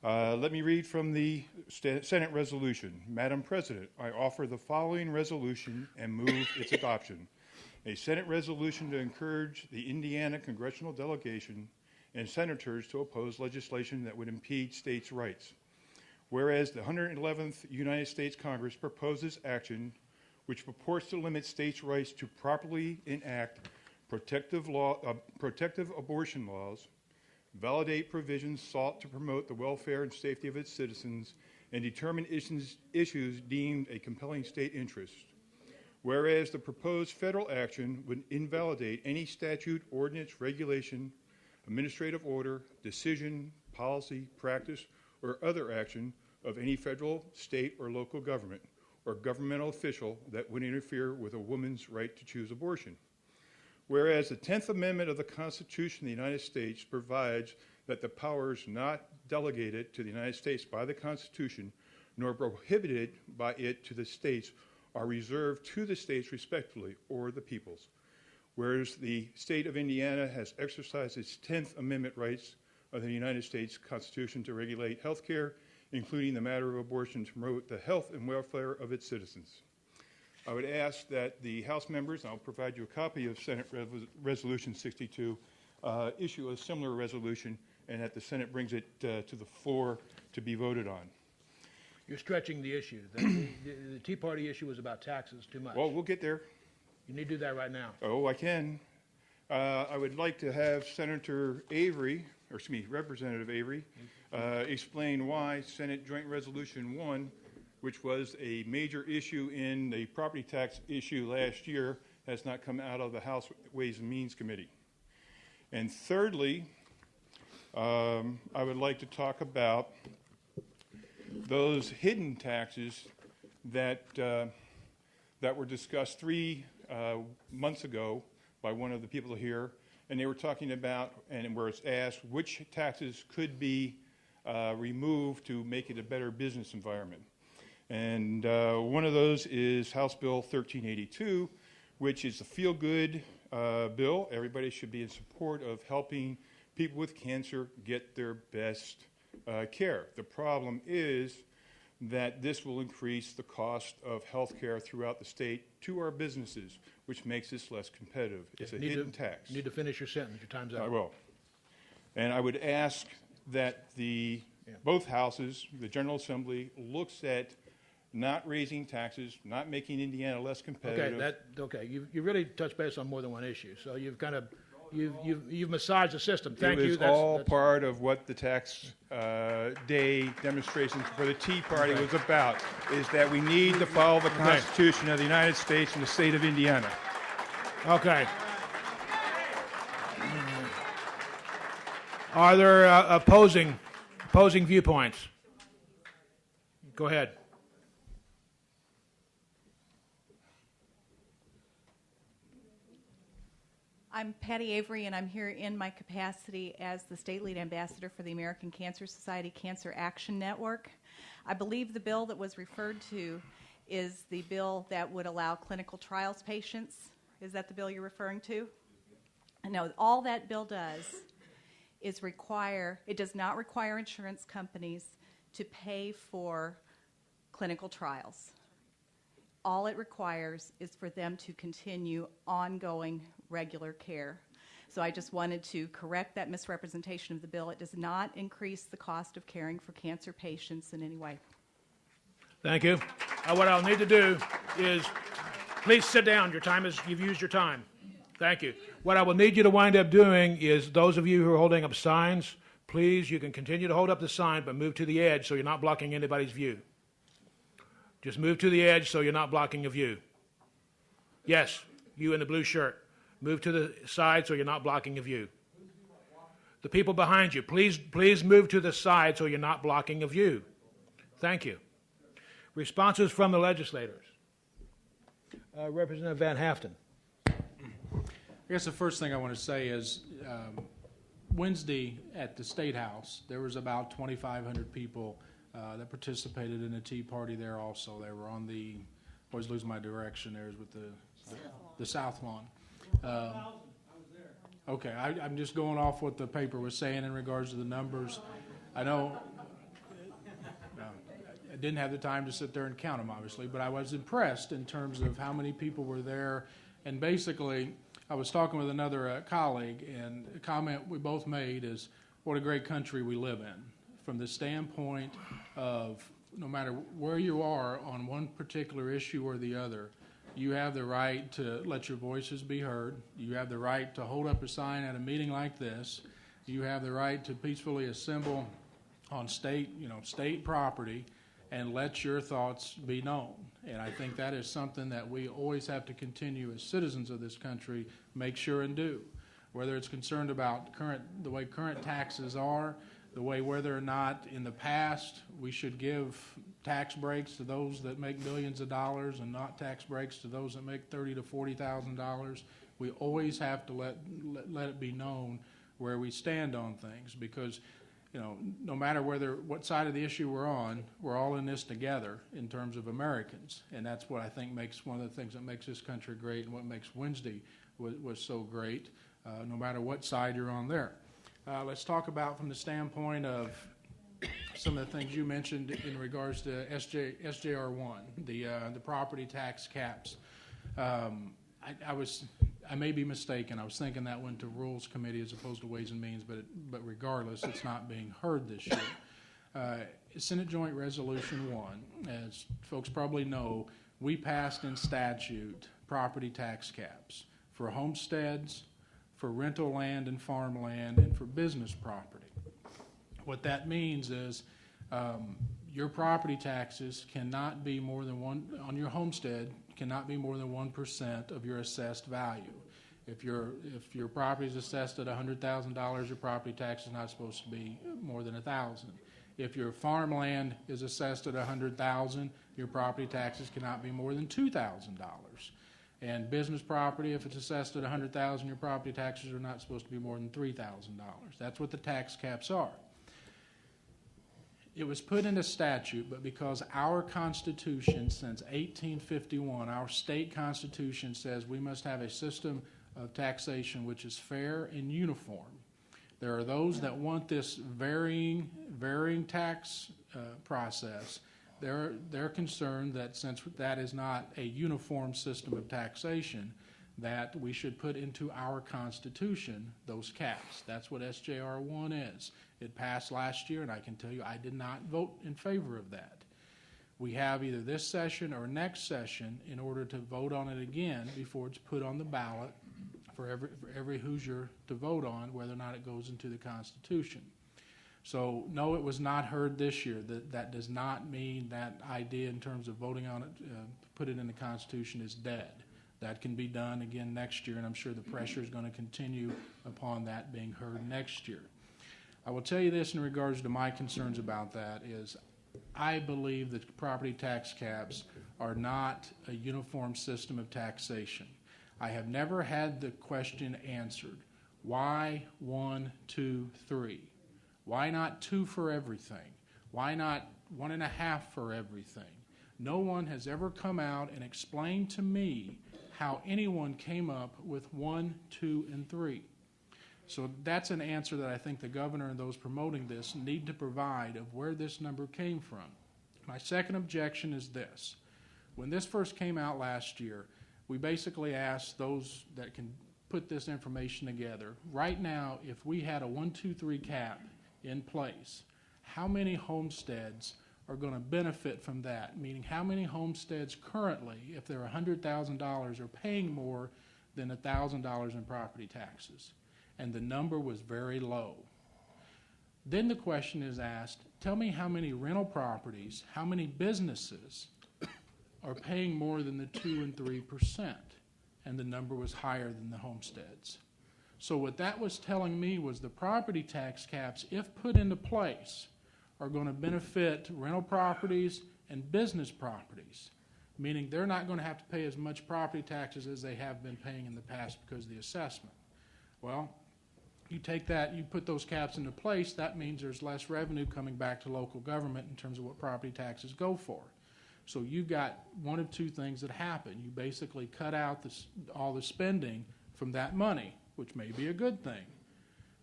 Let me read from the Senate resolution. Madam President, I offer the following resolution and move its adoption. A Senate resolution to encourage the Indiana congressional delegation and senators to oppose legislation that would impede states' rights. Whereas the 111th United States Congress proposes action which purports to limit states' rights to properly enact protective abortion laws, validate provisions sought to promote the welfare and safety of its citizens, and determine issues deemed a compelling state interest. Whereas the proposed federal action would invalidate any statute, ordinance, regulation, administrative order, decision, policy, practice, or other action of any federal, state, or local government or governmental official that would interfere with a woman's right to choose abortion. Whereas the 10th Amendment of the Constitution of the United States provides that the powers not delegated to the United States by the Constitution nor prohibited by it to the states are reserved to the states respectively or the peoples. Whereas the state of Indiana has exercised its 10th Amendment rights of the United States Constitution to regulate health care, including the matter of abortion, to promote the health and welfare of its citizens. I would ask that the House members, and I'll provide you a copy of Senate Resolution 62, issue a similar resolution, and that the Senate brings it to the floor to be voted on. You're stretching the issue. The Tea Party issue was about taxes too much. Well, we'll get there. You need to do that right now. Oh, I can. I would like to have Senator Avery, or excuse me, Representative Avery, explain why Senate Joint Resolution 1, which was a major issue in the property tax issue last year, has not come out of the House Ways and Means Committee. And thirdly, I would like to talk about those hidden taxes that were discussed 3 months ago by one of the people here, and they were talking about, and where it's asked, which taxes could be removed to make it a better business environment. And one of those is House Bill 1382, which is a feel-good bill. Everybody should be in support of helping people with cancer get their best care. The problem is that this will increase the cost of health care throughout the state to our businesses, which makes this less competitive. It's a hidden tax. You need to finish your sentence. Your time's up. I will. And I would ask that both houses, the General Assembly, looks at not raising taxes, not making Indiana less competitive. Okay. You really touched base on more than one issue. So you've kind of you've massaged the system. Thank you. It was all part of what the tax day demonstrations for the Tea Party was about, is that we need to follow the Constitution of the United States and the state of Indiana. Okay. Are there opposing viewpoints? Go ahead. I'm Patty Avery, and I'm here in my capacity as the State Lead Ambassador for the American Cancer Society Cancer Action Network. I believe the bill that was referred to is the bill that would allow clinical trials patients. Is that the bill you're referring to? No, all that bill does is it does not require insurance companies to pay for clinical trials. All it requires is for them to continue ongoing regular care. So I just wanted to correct that misrepresentation of the bill. It does not increase the cost of caring for cancer patients in any way. Thank you. What I'll need to do is, please sit down. You've used your time. Thank you. What I will need you to wind up doing is, those of you who are holding up signs, please, you can continue to hold up the sign, but move to the edge so you're not blocking anybody's view. Just move to the edge so you're not blocking a view. Yes, you in the blue shirt. Move to the side so you're not blocking a view. The people behind you, please move to the side so you're not blocking a view. Thank you. Responses from the legislators. Representative Van Haften. I guess the first thing I want to say is Wednesday at the State House, there was about 2,500 people that participated in the Tea Party there also. They were on the, always lose my direction there, with the South Lawn. Okay, I'm just going off what the paper was saying in regards to the numbers. I know I didn't have the time to sit there and count them, obviously, but I was impressed in terms of how many people were there. And basically, I was talking with another colleague, and a comment we both made is what a great country we live in, from the standpoint of no matter where you are on one particular issue or the other, you have the right to let your voices be heard. You have the right to hold up a sign at a meeting like this. You have the right to peacefully assemble on state property and let your thoughts be known. And I think that is something that we always have to continue as citizens of this country, make sure and do. Whether it's concerned about the way current taxes are, the way whether or not in the past we should give tax breaks to those that make millions of dollars and not tax breaks to those that make $30,000 to $40,000. We always have to let it be known where we stand on things, because no matter what side of the issue we're on, we're all in this together in terms of Americans, and that's what I think makes one of the things that makes this country great, and what makes Wednesday was so great, no matter what side you're on there. Let's talk about from the standpoint of some of the things you mentioned in regards to SJR1, the property tax caps. I may be mistaken. I was thinking that went to Rules Committee as opposed to Ways and Means, but regardless, it's not being heard this year. Senate Joint Resolution 1, as folks probably know, we passed in statute property tax caps for homesteads, for rental land and farmland, and for business property. What that means is your property taxes cannot be more than on your homestead cannot be more than 1% of your assessed value. If your property is assessed at $100,000, your property tax is not supposed to be more than $1,000. If your farmland is assessed at $100,000, your property taxes cannot be more than $2,000. And business property, if it's assessed at $100,000, your property taxes are not supposed to be more than $3,000. That's what the tax caps are. It was put into statute, but because our Constitution since 1851, our state Constitution says we must have a system of taxation which is fair and uniform. There are those that want this varying tax process They're concerned that since that is not a uniform system of taxation, that we should put into our Constitution those caps. That's what SJR 1 is. It passed last year, and I can tell you I did not vote in favor of that. We have either this session or next session in order to vote on it again before it's put on the ballot for every Hoosier to vote on whether or not it goes into the Constitution. So, no, it was not heard this year. That does not mean that idea in terms of voting on it, put it in the Constitution, is dead. That can be done again next year, and I'm sure the pressure is going to continue upon that being heard next year. I will tell you this in regards to my concerns about that is I believe that property tax caps are not a uniform system of taxation. I have never had the question answered. Why 1, 2, 3? Why not 2 for everything? Why not 1.5 for everything? No one has ever come out and explained to me how anyone came up with 1, 2, and 3. So that's an answer that I think the governor and those promoting this need to provide of where this number came from. My second objection is this. When this first came out last year, we basically asked those that can put this information together, right now, if we had a 1, 2, 3 cap in place, how many homesteads are going to benefit from that? Meaning how many homesteads currently, if they're $100,000, are paying more than $1,000 in property taxes? And the number was very low. Then the question is asked, tell me how many rental properties, how many businesses are paying more than the 2 and 3%? And the number was higher than the homesteads. So what that was telling me was the property tax caps, if put into place, are going to benefit rental properties and business properties, meaning they're not going to have to pay as much property taxes as they have been paying in the past because of the assessment. Well, you take that, you put those caps into place, that means there's less revenue coming back to local government in terms of what property taxes go for. So you've got one of two things that happen. You basically cut out all the spending from that money, which may be a good thing.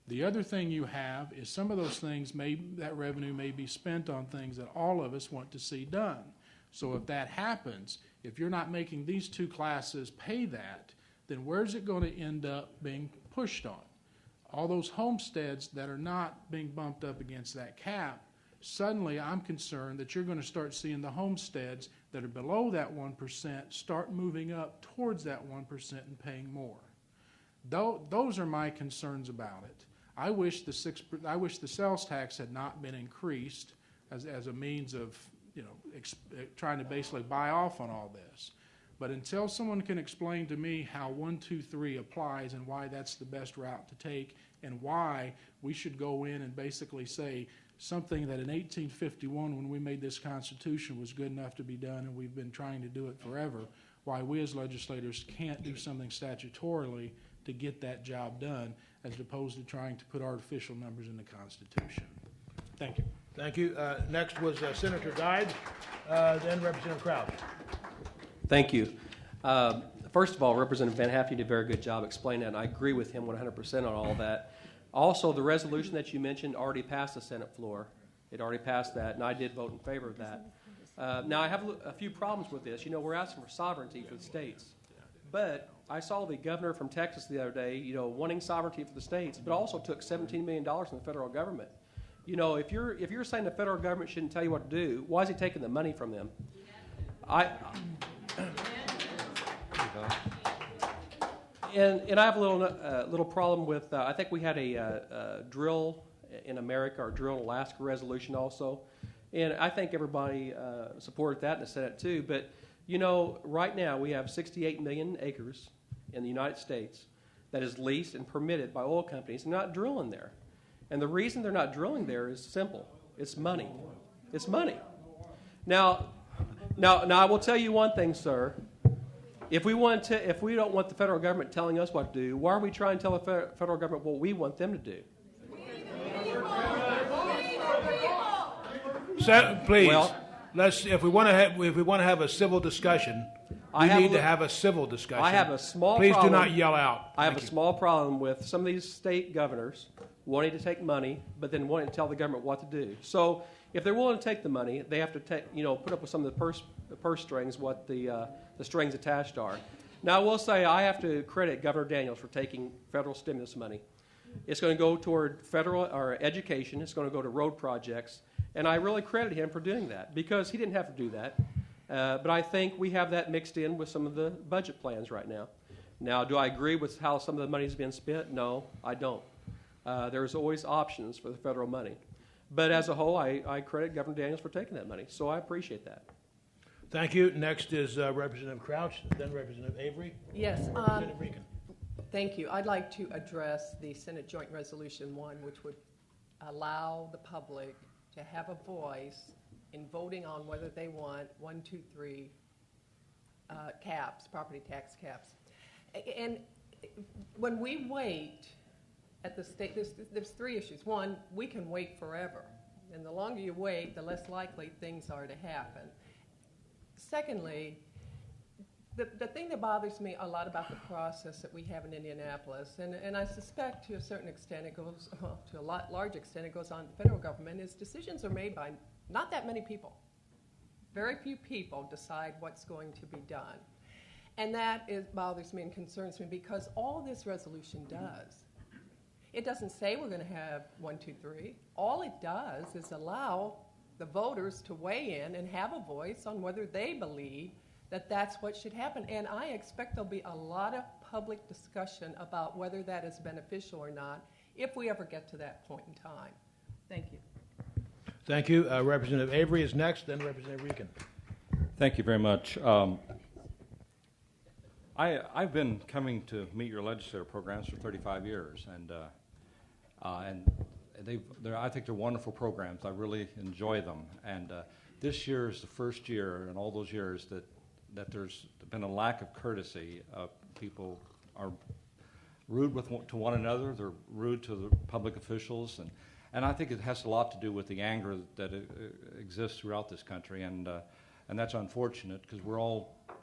The other thing you have is some of those things, that revenue may be spent on things that all of us want to see done. So if that happens, if you're not making these two classes pay that, then where's it going to end up being pushed on? All those homesteads that are not being bumped up against that cap, suddenly I'm concerned that you're going to start seeing the homesteads that are below that 1% start moving up towards that 1% and paying more. Those are my concerns about it. I wish the sales tax had not been increased as a means of trying to basically buy off on all this. But until someone can explain to me how 1, 2, 3 applies and why that's the best route to take and why we should go in and basically say something that in 1851 when we made this Constitution was good enough to be done and we've been trying to do it forever, why we as legislators can't do something statutorily to get that job done as opposed to trying to put artificial numbers in the Constitution. Thank you. Thank you. Next was Senator Guide, then Representative Crowd. Thank you. First of all, Representative Van Haffey did a very good job explaining that, and I agree with him 100% on all that. Also, the resolution that you mentioned already passed the Senate floor. It already passed that, and I did vote in favor of that. Now, I have a few problems with this. We're asking for sovereignty for the states. But I saw the governor from Texas the other day, wanting sovereignty for the states, but also took $17 million from the federal government. If you're saying the federal government shouldn't tell you what to do, why is he taking the money from them? And I have a little problem with. I think we had a drill in America or drill in Alaska resolution also, and I think everybody supported that in the Senate too. But right now we have 68 million acres in the United States that is leased and permitted by oil companies. They're not drilling there, and the reason they're not drilling there is simple. It's money. It's money. Now, I will tell you one thing, sir. If we don't want the federal government telling us what to do, why are we trying to tell the federal government what we want them to do? Please, well, if we want to have a civil discussion, we need to have a civil discussion. I have a small Please problem. do not yell out. I have a small problem with some of these state governors wanting to take money, but then wanting to tell the government what to do. So If they're willing to take the money, they have to put up with some of the purse strings, what the strings attached are. Now, I will say I have to credit Governor Daniels for taking federal stimulus money. It's going to go toward federal or education. It's going to go to road projects. And I really credit him for doing that because he didn't have to do that. But I think we have that mixed in with some of the budget plans right now. Now, do I agree with how some of the money is being spent? No, I don't. There's always options for the federal money. But as a whole, I credit Governor Daniels for taking that money. So I appreciate that. Thank you. Next is Representative Crouch, then Representative Avery. Yes. Representative Regan. Thank you. I'd like to address the Senate Joint Resolution 1, which would allow the public to have a voice in voting on whether they want 1, 2, 3 caps, property tax caps. And when we wait at the state, there's 3 issues. One, we can wait forever. And the longer you wait, the less likely things are to happen. Secondly, the thing that bothers me a lot about the process that we have in Indianapolis, and I suspect to a certain extent it goes, to a large extent it goes on to the federal government, is decisions are made by not that many people. Very few people decide what's going to be done. And that bothers me and concerns me because all this resolution does, it doesn't say we're going to have 1, 2, 3. All it does is allow the voters to weigh in and have a voice on whether they believe that that's what should happen. And I expect there'll be a lot of public discussion about whether that is beneficial or not if we ever get to that point in time. Thank you. Thank you. Representative Avery is next, then Representative Regan. Thank you very much. I've been coming to meet your legislative programs for 35 years, and I think they're wonderful programs. I really enjoy them. And this year is the first year in all those years that there's been a lack of courtesy. People are rude to one another. They're rude to the public officials, and I think it has a lot to do with the anger that exists throughout this country, and that's unfortunate because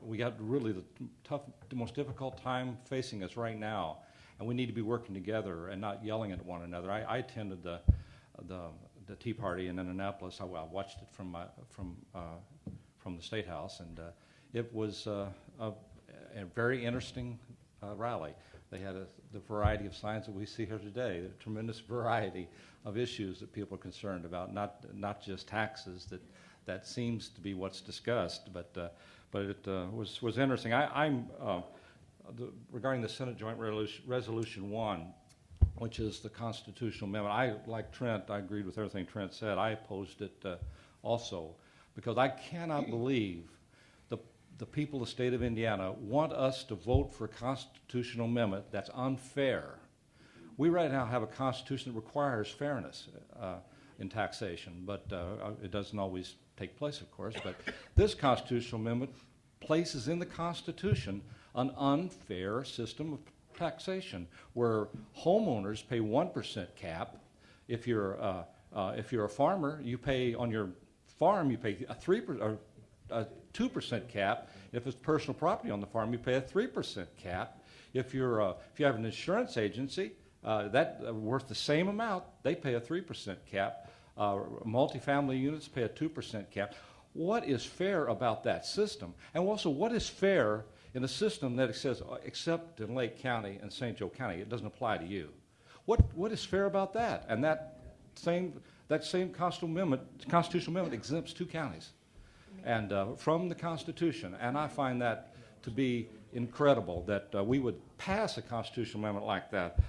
we got really the most difficult time facing us right now, and we need to be working together and not yelling at one another. I attended the Tea Party in Indianapolis. I watched it from the State House, and it was a very interesting rally. They had the variety of signs that we see here today, a tremendous variety of issues that people are concerned about, not just taxes. That seems to be what's discussed, but it was interesting. Regarding the Senate Joint Resolution 1, which is the constitutional amendment, like Trent, I agreed with everything Trent said. I opposed it also because I cannot believe the people of the state of Indiana want us to vote for a constitutional amendment that's unfair. We right now have a constitution that requires fairness in taxation, but it doesn't always take place, of course. But this constitutional amendment places in the Constitution an unfair system of taxation where homeowners pay 1% cap. If you're a farmer, you pay on your farm you pay a 2% cap. If it's personal property on the farm, you pay a 3% cap. If you have an insurance agency that worth the same amount, they pay a 3% cap. Multifamily units pay a 2% cap. What is fair about that system? And also, what is fair in a system that says, except in Lake County and St. Joe County, it doesn't apply to you? What is fair about that? And that same constitutional amendment exempts 2 counties and from the Constitution. And I find that to be incredible that we would pass a constitutional amendment like that.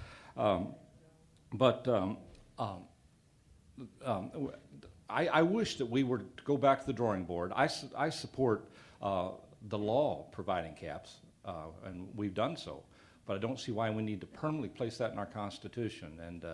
I wish that we were to go back to the drawing board. I support the law providing caps, and we've done so, but I don't see why we need to permanently place that in our Constitution. And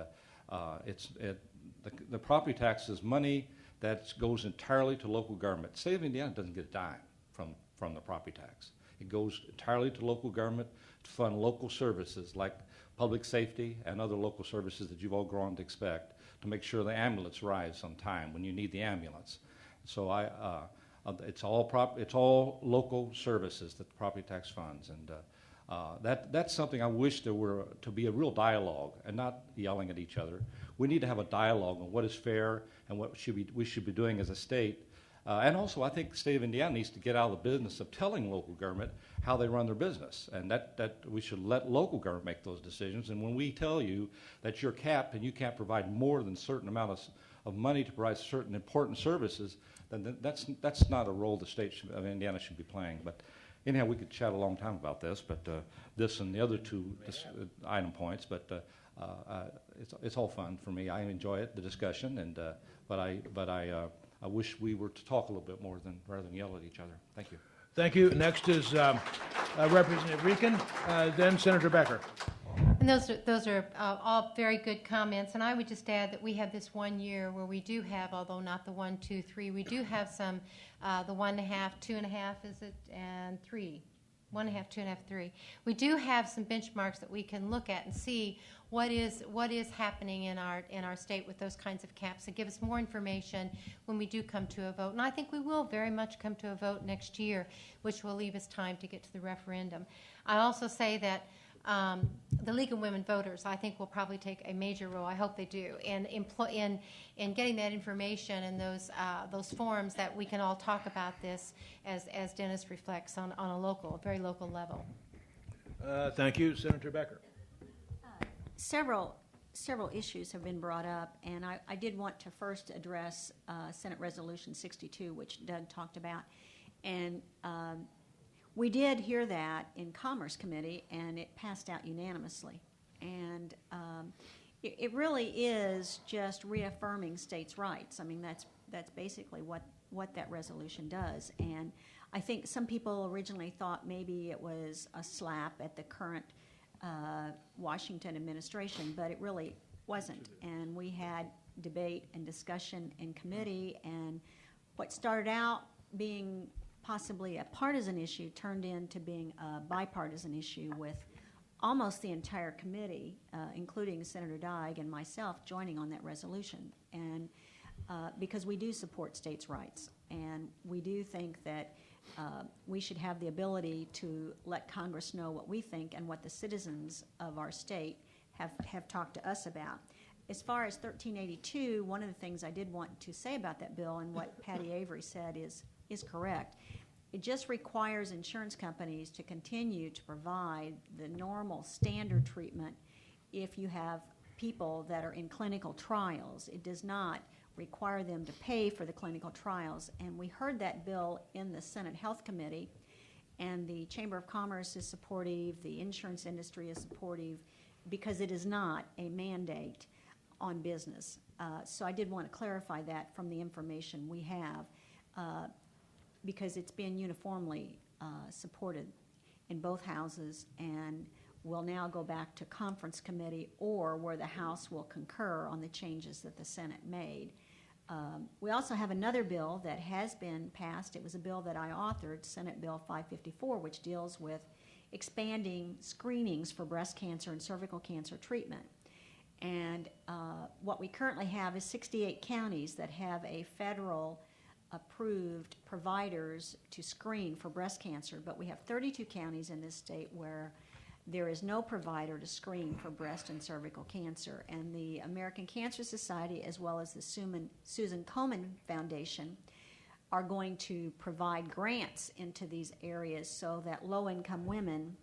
the property tax is money that goes entirely to local government. The state of Indiana doesn't get a dime from the property tax. It goes entirely to local government to fund local services like public safety and other local services that you've all grown to expect, to make sure the ambulance arrives on time when you need the ambulance. So it's all local services that the property tax funds, and That's something I wish there were to be a real dialogue and not yelling at each other. We need to have a dialogue on what is fair and what we should be doing as a state. And also, I think the state of Indiana needs to get out of the business of telling local government how they run their business, and that we should let local government make those decisions. And when we tell you that you're capped and you can't provide more than a certain amount of money to provide certain important services, then that's not a role the state of Indiana should be playing. But anyhow, we could chat a long time about this, but this and the other two item points. But it's all fun for me. I enjoy it, the discussion, and but I wish we were to talk a little bit more rather than yell at each other. Thank you. Thank you. Next is Representative Rican, then Senator Becker. And those are all very good comments. And I would just add that we have this 1 year where we do have, although not the 1, 2, 3, we do have some, the 1.5, 2.5, is it, and 3. 1.5, 2.5, 3. We do have some benchmarks that we can look at and see what is happening in our state with those kinds of caps, and give us more information when we do come to a vote. And I think we will very much come to a vote next year, which will leave us time to get to the referendum. I also say that the League of Women Voters, I think, will probably take a major role. I hope they do in getting that information and those forums that we can all talk about this as Dennis reflects on a very local level. Thank you, Senator Becker. Several issues have been brought up, and I did want to first address Senate Resolution 62, which Doug talked about, and we did hear that in Commerce Committee, and it passed out unanimously. And it really is just reaffirming states' rights. I mean, that's basically what that resolution does. And I think some people originally thought maybe it was a slap at the current Washington administration, but it really wasn't. And we had debate and discussion in committee, and what started out being possibly a partisan issue turned into being a bipartisan issue with almost the entire committee, including Senator Dyke and myself, joining on that resolution. And because we do support states' rights, and we do think that we should have the ability to let Congress know what we think and what the citizens of our state have talked to us about. As far as 1382, one of the things I did want to say about that bill, and what Patty Avery said is correct. It just requires insurance companies to continue to provide the normal standard treatment if you have people that are in clinical trials. It does not require them to pay for the clinical trials. And we heard that bill in the Senate Health Committee, and the Chamber of Commerce is supportive, the insurance industry is supportive, because it is not a mandate on business. So I did want to clarify that from the information we have, because it's been uniformly supported in both houses, and will now go back to conference committee or where the House will concur on the changes that the Senate made. We also have another bill that has been passed. It was a bill that I authored, Senate Bill 554, which deals with expanding screenings for breast cancer and cervical cancer treatment. And what we currently have is 68 counties that have a federal approved providers to screen for breast cancer, but we have 32 counties in this state where there is no provider to screen for breast and cervical cancer. And the American Cancer Society, as well as the Susan Komen Foundation, are going to provide grants into these areas so that low-income women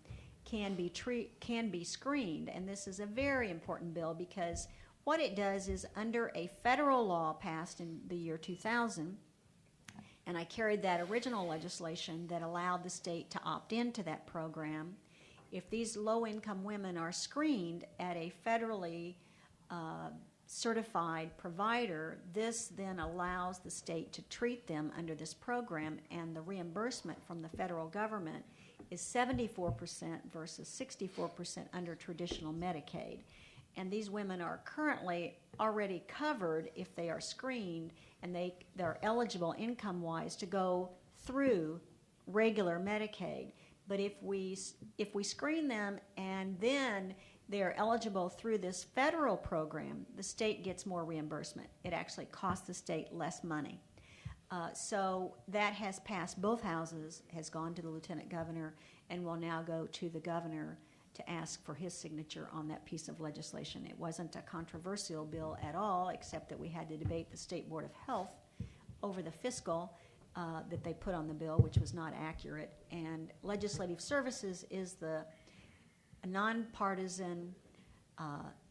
can be screened. And this is a very important bill, because what it does is, under a federal law passed in the year 2000, and I carried that original legislation that allowed the state to opt into that program, if these low-income women are screened at a federally certified provider, this then allows the state to treat them under this program, and the reimbursement from the federal government is 74% versus 64% under traditional Medicaid. And these women are currently already covered if they are screened, and they're eligible income-wise to go through regular Medicaid. But if we screen them and then they're eligible through this federal program, the state gets more reimbursement. It actually costs the state less money. So that has passed both houses, has gone to the lieutenant governor, and will now go to the governor to ask for his signature on that piece of legislation. It wasn't a controversial bill at all, except that we had to debate the State Board of Health over the fiscal that they put on the bill, which was not accurate. And Legislative Services is the nonpartisan,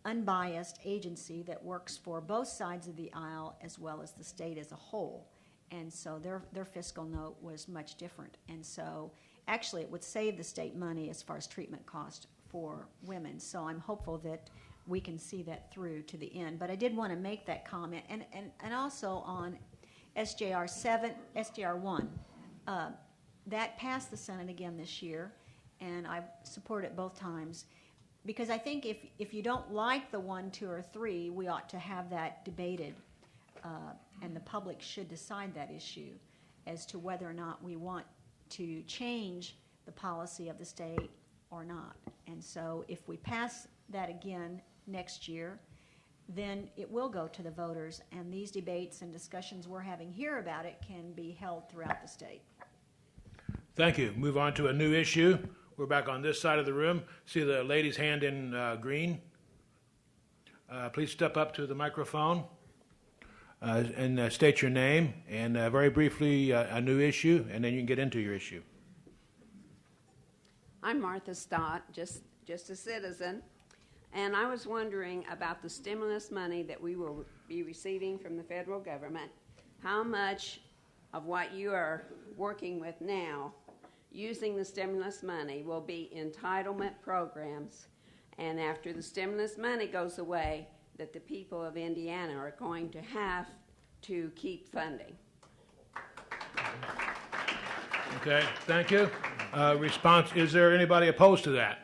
unbiased agency that works for both sides of the aisle as well as the state as a whole. And so their fiscal note was much different. And so actually it would save the state money as far as treatment cost for women. So I'm hopeful that we can see that through to the end. But I did want to make that comment. And also on SJR 7, SJR 1, that passed the Senate again this year, and I support it both times. Because I think if you don't like the 1, 2, or 3, we ought to have that debated, and the public should decide that issue as to whether or not we want to change the policy of the state or not. And so if we pass that again next year, then it will go to the voters, and these debates and discussions we're having here about it can be held throughout the state. Thank you. Move on to a new issue. We're back on this side of the room. See the lady's hand in green. Please step up to the microphone and state your name and very briefly a new issue, and then you can get into your issue. I'm Martha Stott, just a citizen, and I was wondering about the stimulus money that we will be receiving from the federal government. How much of what you are working with now using the stimulus money will be entitlement programs, and after the stimulus money goes away, that the people of Indiana are going to have to keep funding? Okay, thank you. Response, is there anybody opposed to that?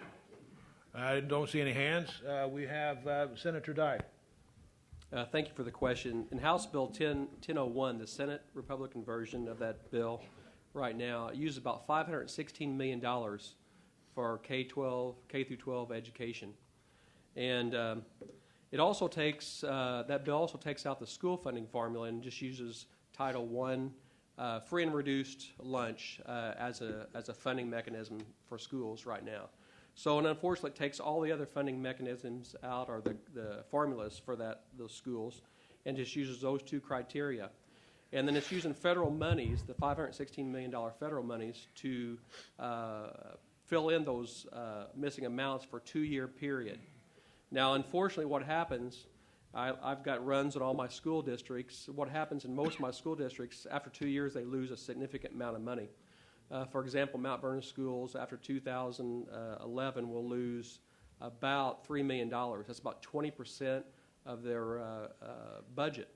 I don't see any hands. We have Senator Dye. Thank you for the question. In House Bill 1001, the Senate Republican version of that bill right now uses about $516 million for K through 12 education. And it also takes, that bill also takes out the school funding formula and just uses Title I free and reduced lunch as a funding mechanism for schools right now. So, and unfortunately, it takes all the other funding mechanisms out, or the formulas for those schools, and just uses those two criteria. And then it's using federal monies, the $516 million federal monies, to fill in those missing amounts for a 2-year period. Now, unfortunately, what happens, I've got runs in all my school districts. What happens in most of my school districts, after 2 years, they lose a significant amount of money. For example, Mount Vernon schools, after 2011, will lose about $3 million. That's about 20% of their budget.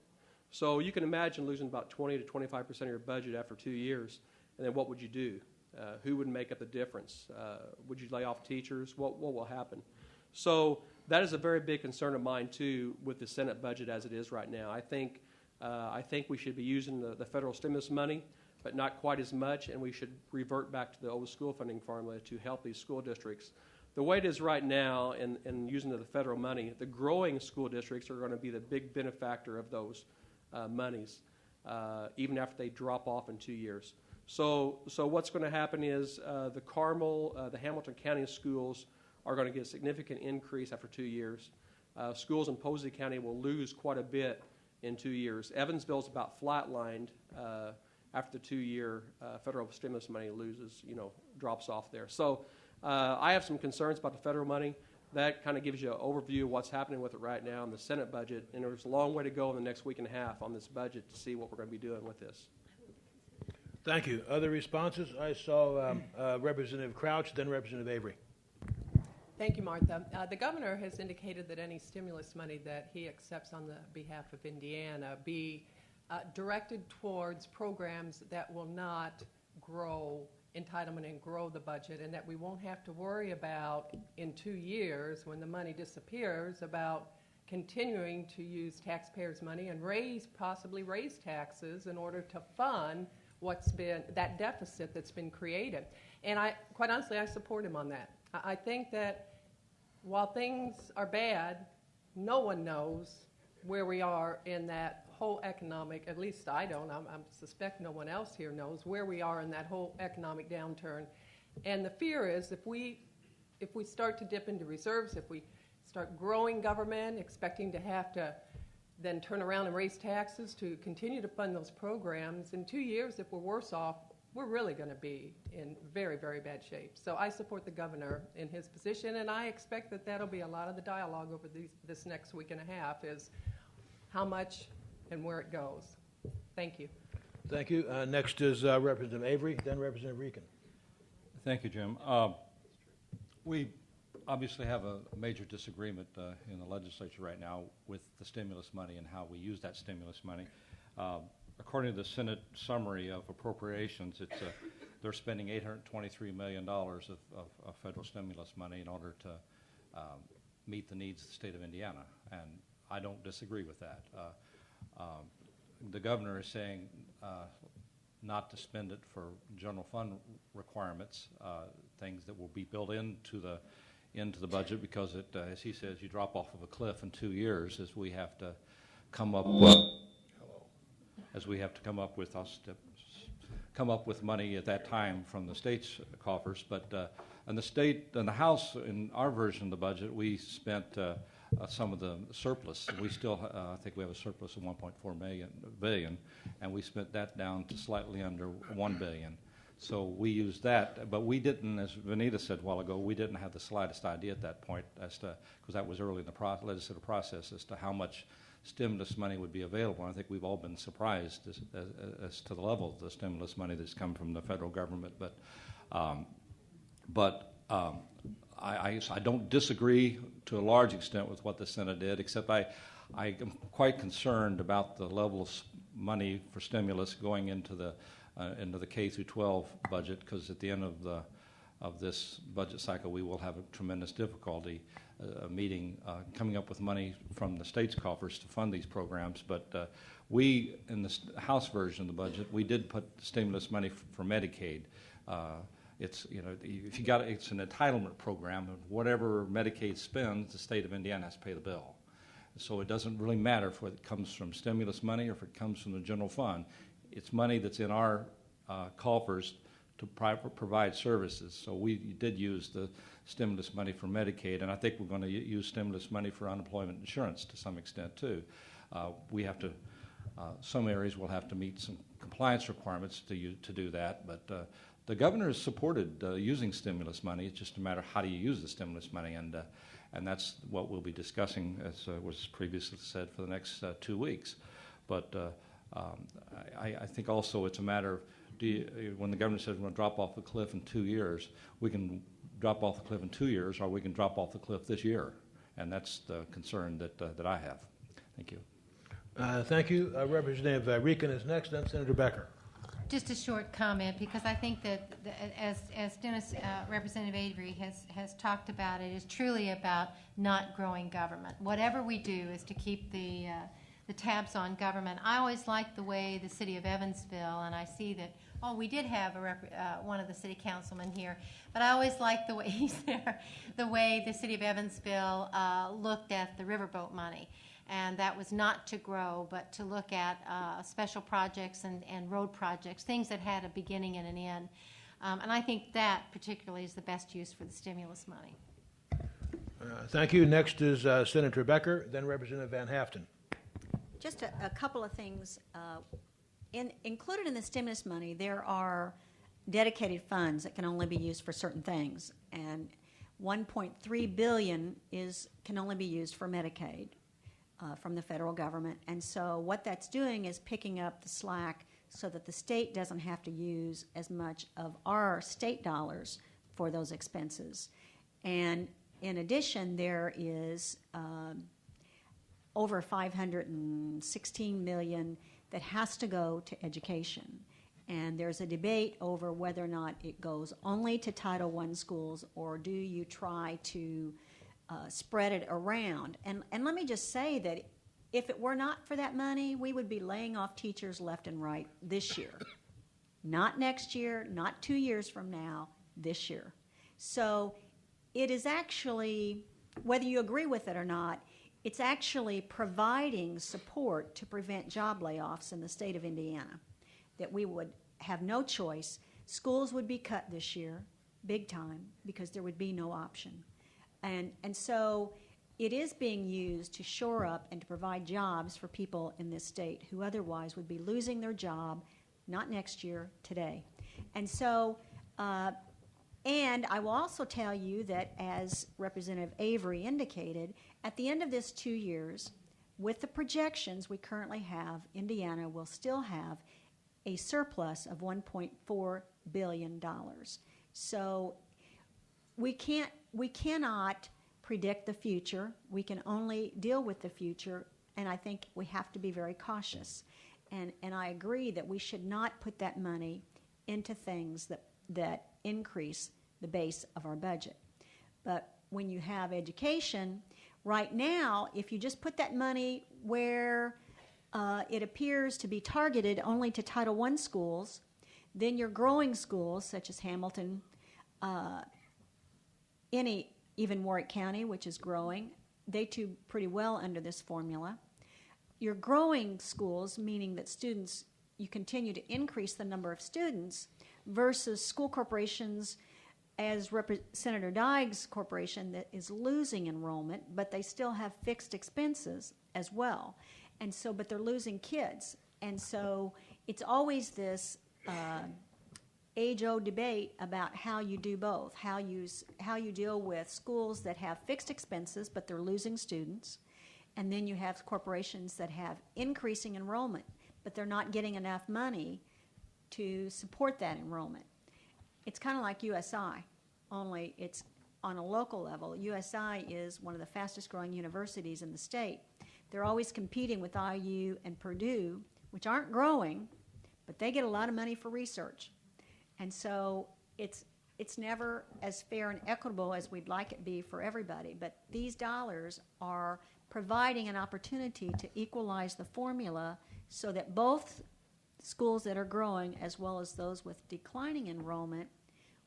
So you can imagine losing about 20 to 25% of your budget after 2 years, and then what would you do? Who would make up the difference? Would you lay off teachers? What will happen? So that is a very big concern of mine, too, with the Senate budget as it is right now. I think we should be using the federal stimulus money, but not quite as much, and we should revert back to the old school funding formula to help these school districts. The way it is right now, and using the federal money, the growing school districts are going to be the big benefactor of those monies, even after they drop off in 2 years. So what's going to happen is the Carmel, the Hamilton County schools are going to get a significant increase after 2 years. Schools in Posey County will lose quite a bit in 2 years. Evansville's about flatlined after the 2-year federal stimulus money drops off there. So I have some concerns about the federal money. That kind of gives you an overview of what's happening with it right now in the Senate budget, and there's a long way to go in the next week and a half on this budget to see what we're going to be doing with this. Thank you. Other responses? I saw Representative Crouch, then Representative Avery. Thank you, Martha. The governor has indicated that any stimulus money that he accepts on the behalf of Indiana be directed towards programs that will not grow entitlement and grow the budget, and that we won't have to worry about in 2 years when the money disappears about continuing to use taxpayers' money and possibly raise taxes in order to fund what's been that deficit that's been created. And quite honestly, I support him on that. I think that while things are bad, no one knows where we are in that whole economic, at least I don't, I suspect no one else here knows, where we are in that whole economic downturn. And the fear is if we start to dip into reserves, if we start growing government, expecting to have to then turn around and raise taxes to continue to fund those programs, in 2 years, if we're worse off, we're really going to be in very, very bad shape. So I support the governor in his position, and I expect that that'll be a lot of the dialogue over this next week and a half is how much and where it goes. Thank you. Thank you. Next is Representative Avery, then Representative Rican. Thank you, Jim. We obviously have a major disagreement in the legislature right now with the stimulus money and how we use that stimulus money. According to the Senate summary of appropriations, they're spending $823 million of federal stimulus money in order to meet the needs of the state of Indiana, and I don't disagree with that. The governor is saying not to spend it for general fund requirements, things that will be built into the budget because it, as he says, you drop off of a cliff in 2 years as we have to come up with. As we have to come up with money at that time from the state's coffers, but in the state and the House, in our version of the budget, we spent some of the surplus. We still, I think we have a surplus of 1.4 billion, and we spent that down to slightly under 1 billion. So we used that, but we didn't, as Vanita said a while ago, we didn't have the slightest idea at that point as to, because that was early in the legislative process, as to how much stimulus money would be available. I think we've all been surprised as to the level of the stimulus money that's come from the federal government. But I don't disagree to a large extent with what the Senate did, except I am quite concerned about the level of money for stimulus going into the K through 12 budget, because at the end of this budget cycle we will have a tremendous difficulty coming up with money from the state's coffers to fund these programs. But we, in the House version of the budget, we did put stimulus money for Medicaid. It's, if you got it's an entitlement program, and whatever Medicaid spends, the state of Indiana has to pay the bill. So it doesn't really matter if it comes from stimulus money or if it comes from the general fund. It's money that's in our coffers to provide services. So we did use the stimulus money for Medicaid, and I think we're going to use stimulus money for unemployment insurance to some extent too. We have to, some areas will have to meet some compliance requirements to do that, but the governor has supported using stimulus money. It's just a matter of how do you use the stimulus money, and that's what we'll be discussing, as was previously said, for the next 2 weeks. But I think also it's a matter of, when the governor says we're going to drop off the cliff in 2 years, we can drop off the cliff in 2 years, or we can drop off the cliff this year, and that's the concern that I have. Thank you. Thank you. Representative Rican is next, then Senator Becker. Just a short comment, because I think that as Dennis, Representative Avery has talked about, it is truly about not growing government. Whatever we do is to keep the tabs on government. I always like the way the city of Evansville, and I see that, we did have one of the city councilmen here, but I always like the way he's there, the way the city of Evansville looked at the riverboat money. And that was not to grow, but to look at special projects and road projects, things that had a beginning and an end. And I think that particularly is the best use for the stimulus money. Thank you. Next is Senator Becker, then Representative Van Haften. Just a couple of things. Included in the stimulus money, there are dedicated funds that can only be used for certain things. And $1.3 billion can only be used for Medicaid. From the federal government. And so what that's doing is picking up the slack so that the state doesn't have to use as much of our state dollars for those expenses. And in addition, there is over $516 million that has to go to education. And there's a debate over whether or not it goes only to Title I schools, or do you try to spread it around. And let me just say that if it were not for that money, we would be laying off teachers left and right this year. Not next year, not 2 years from now, this year. So it is actually, whether you agree with it or not, It's actually providing support to prevent job layoffs in the state of Indiana, that we would have no choice. Schools would be cut this year, big time, because there would be no option. And so it is being used to shore up and to provide jobs for people in this state who otherwise would be losing their job, not next year, today. And so, and I will also tell you that, as Representative Avery indicated, at the end of this 2 years, with the projections we currently have, Indiana will still have a surplus of $1.4 billion. So we cannot predict the future. We can only deal with the future, and I think we have to be very cautious. And I agree that we should not put that money into things that increase the base of our budget. But when you have education, right now, if you just put that money where it appears to be targeted only to Title I schools, then your growing schools, such as Hamilton, even Warwick County, which is growing, they do pretty well under this formula. Your growing schools, meaning that students, you continue to increase the number of students, versus school corporations, as Senator Dyke's corporation, that is losing enrollment, but they still have fixed expenses as well. And so, but they're losing kids. And so it's always this age-old debate about how you do both, how you deal with schools that have fixed expenses, but they're losing students, and then you have corporations that have increasing enrollment, but they're not getting enough money to support that enrollment. It's kind of like USI, only it's on a local level. USI is one of the fastest growing universities in the state. They're always competing with IU and Purdue, which aren't growing, but they get a lot of money for research. And so it's never as fair and equitable as we'd like it to be for everybody, but these dollars are providing an opportunity to equalize the formula so that both schools that are growing as well as those with declining enrollment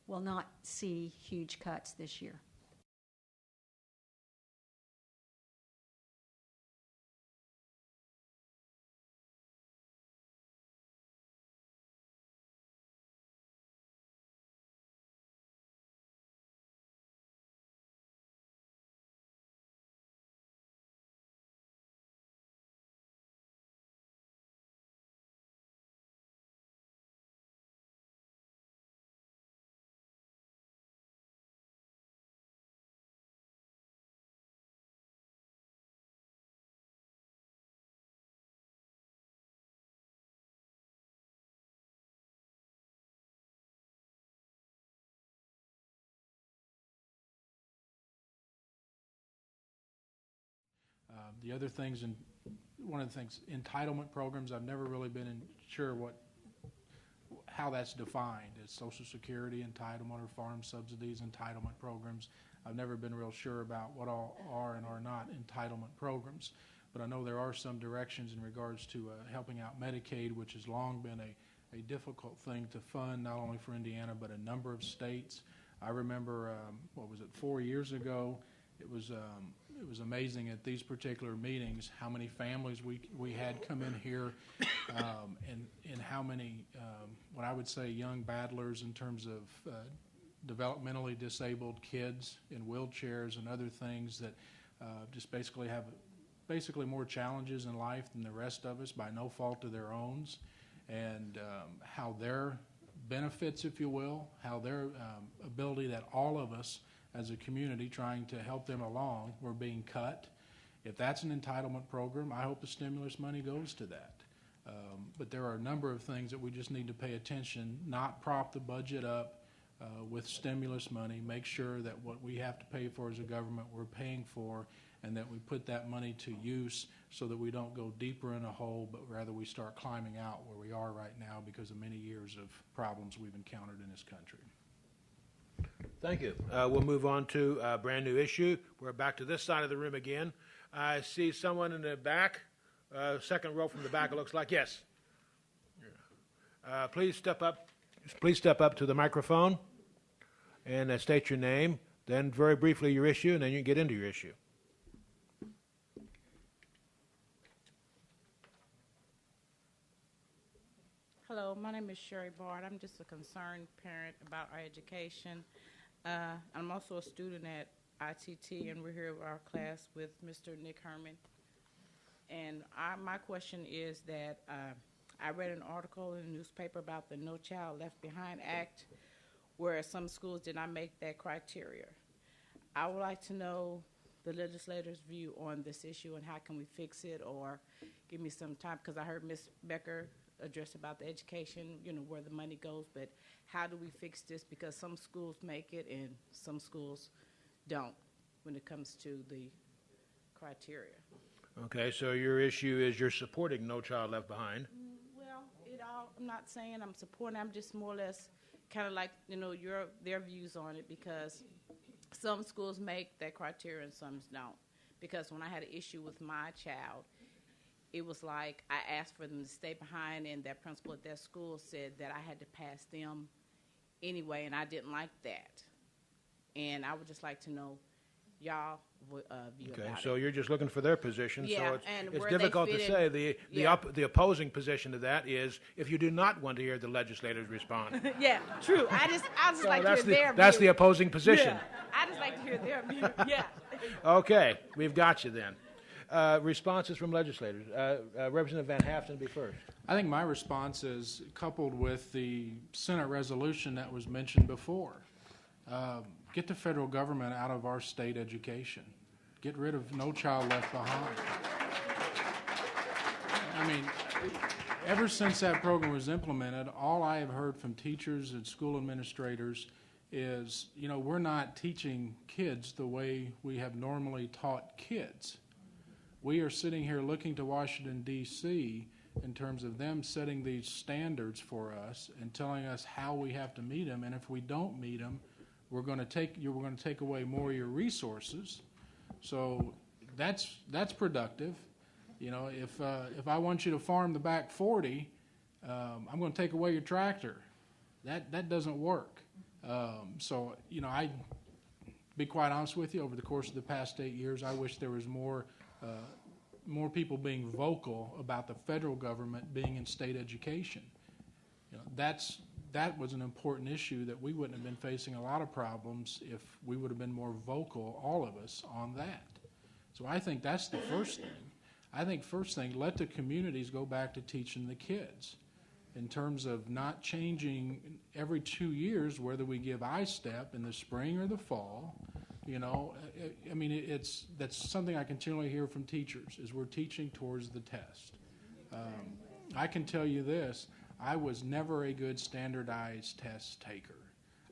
will not see huge cuts this year. The other things, and one of the things, entitlement programs, I've never really been sure how that's defined. Is Social Security entitlement or farm subsidies entitlement programs? I've never been real sure about what all are and are not entitlement programs. But I know there are some directions in regards to helping out Medicaid, which has long been a difficult thing to fund, not only for Indiana, but a number of states. I remember, 4 years ago, it was amazing at these particular meetings how many families we had come in here, and how many, what I would say, young battlers in terms of developmentally disabled kids in wheelchairs and other things that just basically have more challenges in life than the rest of us by no fault of their own, and how their benefits, if you will, how their ability that all of us as a community trying to help them along were being cut. If that's an entitlement program, I hope the stimulus money goes to that. But there are a number of things that we just need to pay attention, not prop the budget up with stimulus money, make sure that what we have to pay for as a government we're paying for, and that we put that money to use so that we don't go deeper in a hole, but rather we start climbing out where we are right now because of many years of problems we've encountered in this country. Thank you. We'll move on to a brand new issue. We're back to this side of the room again. I see someone in the back, second row from the back, it looks like. Yes. Please step up. Please step up to the microphone and state your name, then very briefly your issue, and then you can get into your issue. Hello, my name is Sherry Bard. I'm just a concerned parent about our education. I'm also a student at ITT, and we're here with our class with Mr. Nick Herman. And my question is that I read an article in the newspaper about the No Child Left Behind Act, where some schools did not make that criteria. I would like to know the legislators' view on this issue and how can we fix it, or give me some time, because I heard Ms. Becker address about the education, where the money goes, but how do we fix this? Because some schools make it and some schools don't when it comes to the criteria. Okay, so your issue is you're supporting No Child Left Behind. Well, I'm not saying I'm supporting, I'm just more or less kind of like, their views on it, because some schools make that criteria and some don't. Because when I had an issue with my child, it was like I asked for them to stay behind, and that principal at that school said that I had to pass them anyway, and I didn't like that. And I would just like to know y'all view Okay, about so it. you're just looking for their position. Yeah, so and it's where they difficult to fit say. in. The opposing position to that is if you do not want to hear the legislators respond. Yeah, true. I just So like to hear their view. that's the opposing position. Yeah, I just like to hear their view. Yeah. Okay, we've got you then. Responses from legislators. Representative Van Haften be first. I think my response is coupled with the Senate resolution that was mentioned before. Get the federal government out of our state education. Get rid of No Child Left Behind. I mean, ever since that program was implemented, all I have heard from teachers and school administrators is, we're not teaching kids the way we have normally taught kids. We are sitting here looking to Washington, D.C. in terms of them setting these standards for us and telling us how we have to meet them, and if we don't meet them, we're going to take away more of your resources. So that's productive. If I want you to farm the back 40, I'm going to take away your tractor. That doesn't work. So I be quite honest with you. Over the course of the past 8 years, I wish there was more people being vocal about the federal government being in state education. That was an important issue that we wouldn't have been facing a lot of problems if we would have been more vocal, all of us, on that. So I think that's the first thing. I think first thing, let the communities go back to teaching the kids in terms of not changing every 2 years whether we give I-STEP in the spring or the fall. That's something I continually hear from teachers, is we're teaching towards the test. I can tell you this, I was never a good standardized test taker.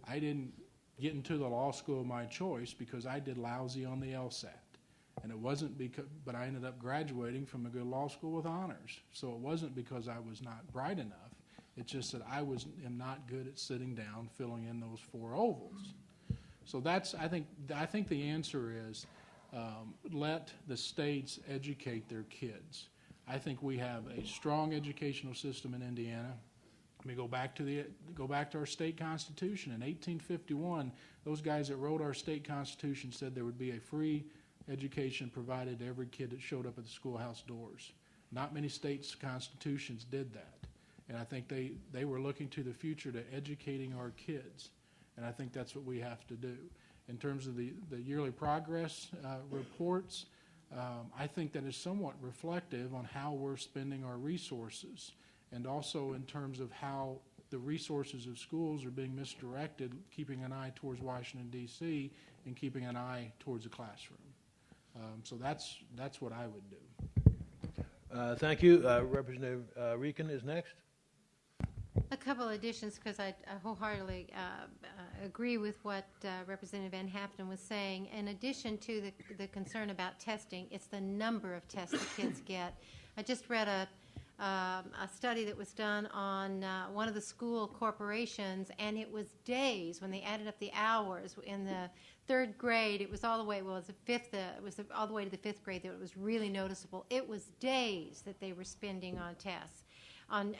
I didn't get into the law school of my choice because I did lousy on the LSAT. And it wasn't but I ended up graduating from a good law school with honors. So it wasn't because I was not bright enough. It's just that I am not good at sitting down, filling in those 4 ovals. So I think the answer is let the states educate their kids. I think we have a strong educational system in Indiana. Let me go back to our state constitution. In 1851, those guys that wrote our state constitution said there would be a free education provided to every kid that showed up at the schoolhouse doors. Not many states' constitutions did that. And I think they were looking to the future to educating our kids. And I think that's what we have to do. In terms of the yearly progress reports, I think that is somewhat reflective on how we're spending our resources, and also in terms of how the resources of schools are being misdirected, keeping an eye towards Washington, D.C., and keeping an eye towards the classroom. So that's what I would do. Thank you. Representative Rican is next. A couple of additions, because I wholeheartedly agree with what Representative Van Haften was saying. In addition to the concern about testing, it's the number of tests the kids get. I just read a study that was done on one of the school corporations, and it was days when they added up the hours. In the 3rd grade, it was all the way, it was all the way to the 5th grade that it was really noticeable. It was days that they were spending on tests, on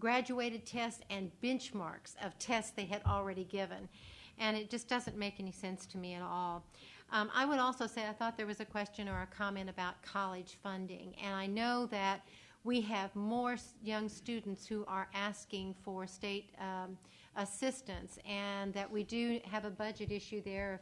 graduated tests and benchmarks of tests they had already given. And it just doesn't make any sense to me at all. I would also say I thought there was a question or a comment about college funding. And I know that we have more young students who are asking for state assistance, and that we do have a budget issue there,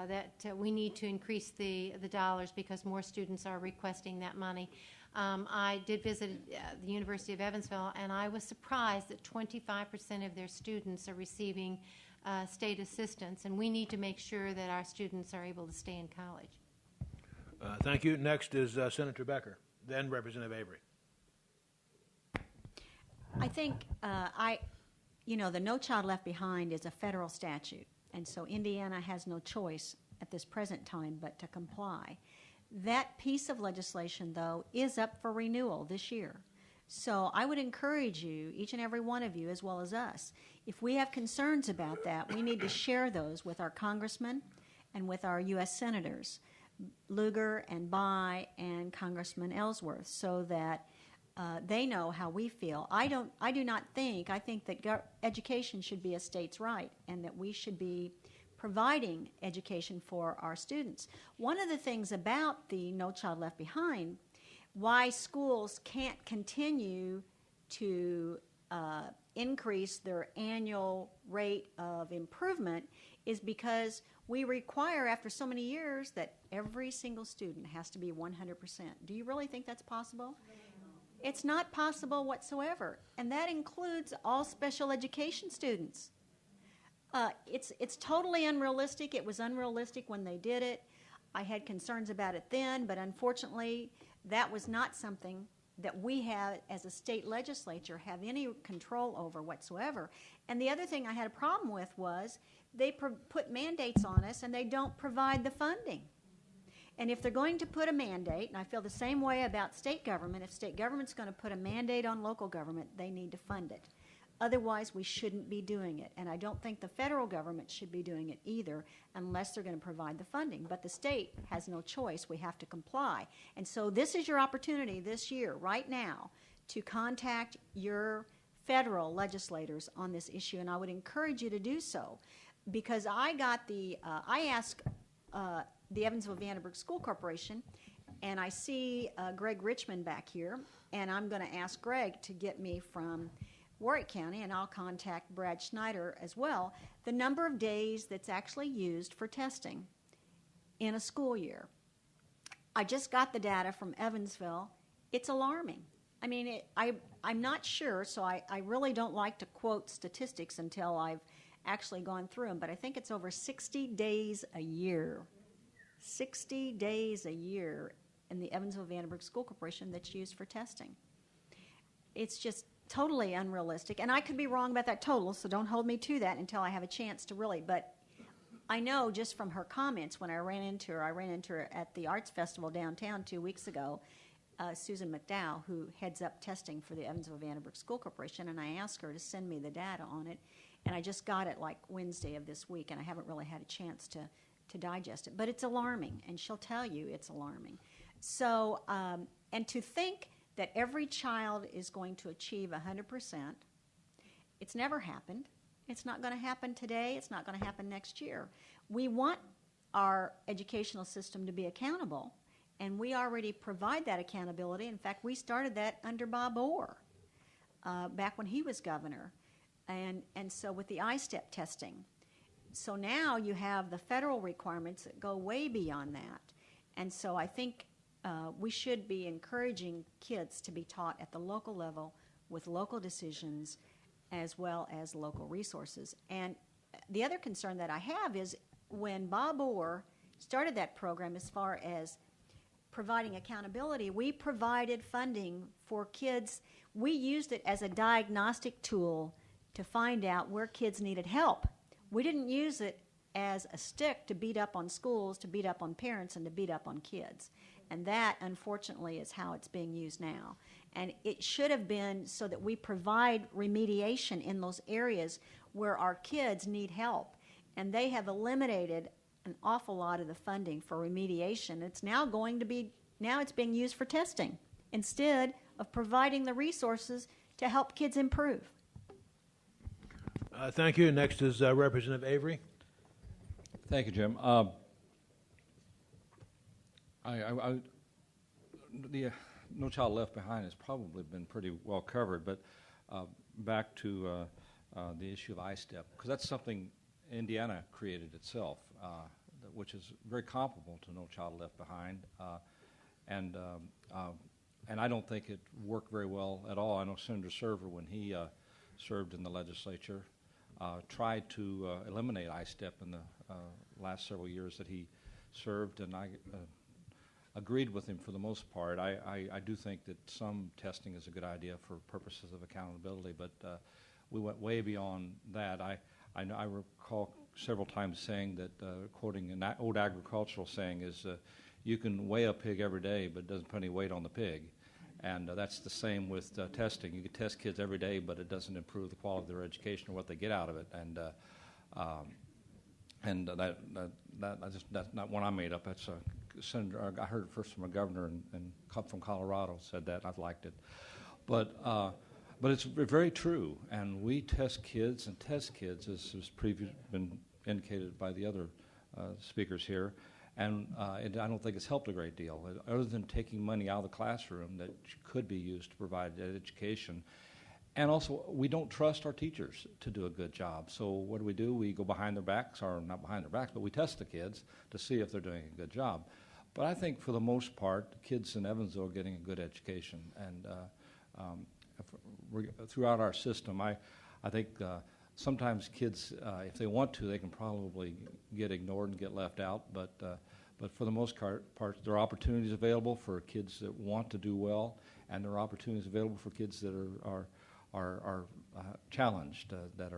that we need to increase the dollars because more students are requesting that money. I did visit the University of Evansville, and I was surprised that 25% of their students are receiving state assistance, and we need to make sure that our students are able to stay in college. Thank you. Next is Senator Becker, then Representative Avery. I think the No Child Left Behind is a federal statute, and so Indiana has no choice at this present time but to comply. That piece of legislation, though, is up for renewal this year. So I would encourage you, each and every one of you, as well as us, if we have concerns about that, we need to share those with our congressmen and with our U.S. senators, Lugar and Bayh and Congressman Ellsworth, so that they know how we feel. I think that education should be a state's right, and that we should be providing education for our students. One of the things about the No Child Left Behind, why schools can't continue to increase their annual rate of improvement, is because we require, after so many years, that every single student has to be 100%. Do you really think that's possible? It's not possible whatsoever, and that includes all special education students. It's totally unrealistic. It was unrealistic when they did it. I had concerns about it then, but unfortunately, that was not something that we have, as a state legislature, have any control over whatsoever. And the other thing I had a problem with was they put mandates on us, and they don't provide the funding. And if they're going to put a mandate, and I feel the same way about state government, if state government's going to put a mandate on local government, they need to fund it. Otherwise, we shouldn't be doing it. And I don't think the federal government should be doing it either unless they're going to provide the funding. But the state has no choice. We have to comply. And so this is your opportunity this year, right now, to contact your federal legislators on this issue. And I would encourage you to do so, because I asked the Evansville-Vandenberg School Corporation, and I see Greg Richmond back here, and I'm going to ask Greg to get me from Warwick County, and I'll contact Brad Schneider as well, the number of days that's actually used for testing in a school year. I just got the data from Evansville. It's alarming. I mean, I'm not sure, so I really don't like to quote statistics until I've actually gone through them, but I think it's over 60 days a year. 60 days a year in the Evansville-Vandenberg School Corporation that's used for testing. It's just totally unrealistic, and I could be wrong about that total, so don't hold me to that until I have a chance to really, but I know just from her comments when I ran into her at the Arts Festival downtown 2 weeks ago, Susan McDowell, who heads up testing for the Evansville-Vandenberg School Corporation, and I asked her to send me the data on it, and I just got it like Wednesday of this week, and I haven't really had a chance to digest it, but it's alarming, and she'll tell you it's alarming. So, and to think that every child is going to achieve 100%, it's never happened. It's not going to happen today. It's not going to happen next year. We want our educational system to be accountable, and we already provide that accountability. In fact, we started that under Bob Orr back when he was governor, and so with the I-STEP testing. So now you have the federal requirements that go way beyond that. And so I think we should be encouraging kids to be taught at the local level with local decisions as well as local resources. And the other concern that I have is when Bob Orr started that program, as far as providing accountability, we provided funding for kids. We used it as a diagnostic tool to find out where kids needed help. We didn't use it as a stick to beat up on schools, to beat up on parents, and to beat up on kids. And that, unfortunately, is how it's being used now. And it should have been so that we provide remediation in those areas where our kids need help. And they have eliminated an awful lot of the funding for remediation. It's now it's being used for testing instead of providing the resources to help kids improve. Thank you. Next is Representative Avery. Thank you, Jim. The No Child Left Behind has probably been pretty well covered, but back to the issue of I-STEP, because that's something Indiana created itself, which is very comparable to No Child Left Behind, and I don't think it worked very well at all. I know Senator Server, when he served in the legislature, tried to eliminate I-STEP in the last several years that he served, and I agreed with him for the most part. I do think that some testing is a good idea for purposes of accountability, but we went way beyond that. I recall several times saying that, quoting an old agricultural saying, is you can weigh a pig every day, but it doesn't put any weight on the pig. And that's the same with testing. You can test kids every day, but it doesn't improve the quality of their education or what they get out of it. And that's not one I made up. That's Senator. I heard it first from a governor from Colorado said that. And I've liked it, but it's very true. And we test kids, as has previously been indicated by the other speakers here. And I don't think it's helped a great deal, other than taking money out of the classroom that could be used to provide education. And also, we don't trust our teachers to do a good job. So what do? We go behind their backs, or not behind their backs, but we test the kids to see if they're doing a good job. But I think for the most part, kids in Evansville are getting a good education. And throughout our system, I think sometimes kids, if they want to, they can probably get ignored and get left out. But for the most part, there are opportunities available for kids that want to do well, and there are opportunities available for kids that are challenged, that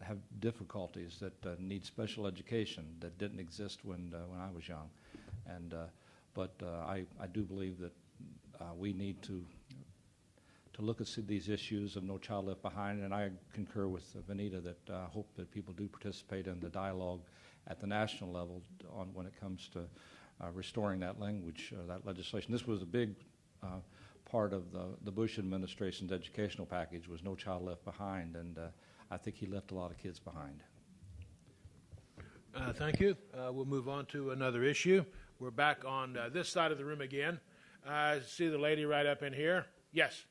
have difficulties, that need special education that didn't exist when I was young. And but I do believe that we need to look at these issues of No Child Left Behind, and I concur with Vanita that I hope that people do participate in the dialogue at the national level on when it comes to restoring that language, that legislation. This was a big part of the Bush administration's educational package, was No Child Left Behind, and I think he left a lot of kids behind. Thank you. We'll move on to another issue. We're back on this side of the room again. I see the lady right up in here. Yes.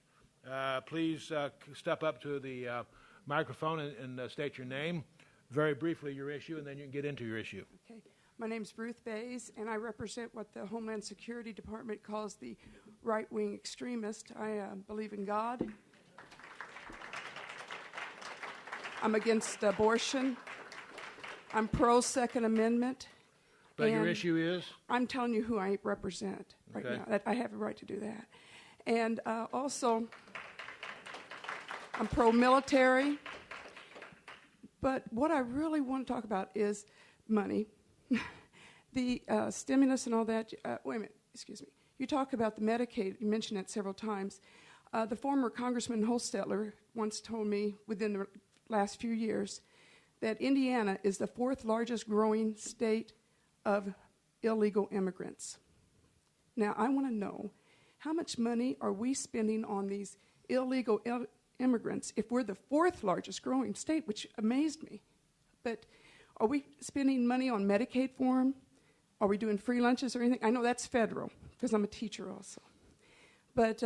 Please step up to the microphone and state your name, very briefly your issue, and then you can get into your issue. Okay. My name's Ruth Bays, and I represent what the Homeland Security Department calls the right-wing extremist. I believe in God. I'm against abortion. I'm pro-Second Amendment. But your issue is? I'm telling you who I represent right now. That I have a right to do that. And also, I'm pro-military. But what I really want to talk about is money. The stimulus and all that. Wait a minute, excuse me. You talk about the Medicaid. You mentioned it several times. The former Congressman Hostetler once told me within the last few years that Indiana is the fourth largest growing state of illegal immigrants. Now, I want to know, how much money are we spending on these illegal immigrants if we're the fourth largest growing state, which amazed me. But are we spending money on Medicaid for them? Are we doing free lunches or anything? I know that's federal, because I'm a teacher also. But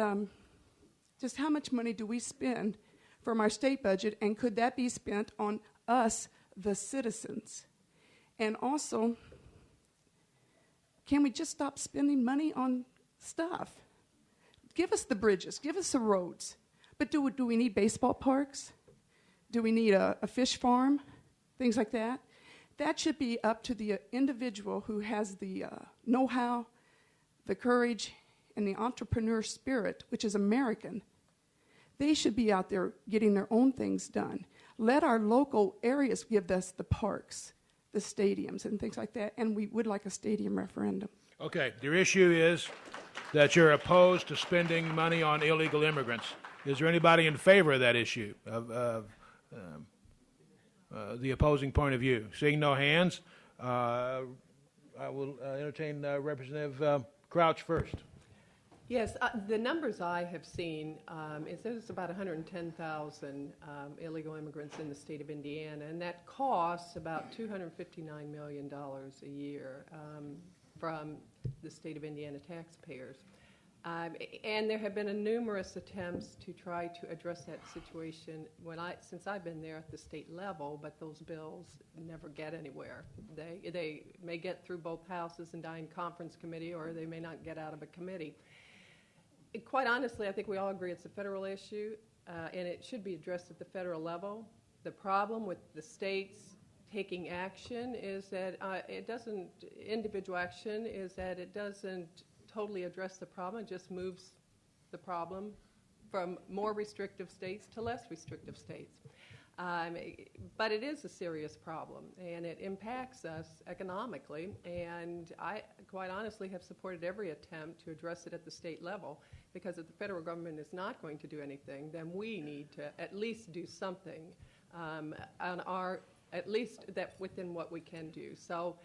just how much money do we spend from our state budget, and could that be spent on us, the citizens? And also, can we just stop spending money on stuff? Give us the bridges, give us the roads. But do we need baseball parks? Do we need a fish farm? Things like that? That should be up to the individual who has the know-how, the courage, and the entrepreneur spirit, which is American. They should be out there getting their own things done. Let our local areas give us the parks, the stadiums, and things like that, and we would like a stadium referendum. Okay, your issue is that you're opposed to spending money on illegal immigrants. Is there anybody in favor of that issue, of the opposing point of view? Seeing no hands, I will entertain Representative Crouch first. Yes, the numbers I have seen is there's about 110,000 illegal immigrants in the state of Indiana, and that costs about $259 million a year from the state of Indiana taxpayers. And there have been numerous attempts to try to address that situation since I've been there at the state level, but those bills never get anywhere. They may get through both houses and die in conference committee, or they may not get out of a committee. Quite honestly, I think we all agree it's a federal issue, and it should be addressed at the federal level. The problem with the states taking action is that individual action is that it doesn't totally address the problem. It just moves the problem from more restrictive states to less restrictive states. But it is a serious problem, and it impacts us economically, and I quite honestly have supported every attempt to address it at the state level, because if the federal government is not going to do anything, then we need to at least do something at least that within what we can do. So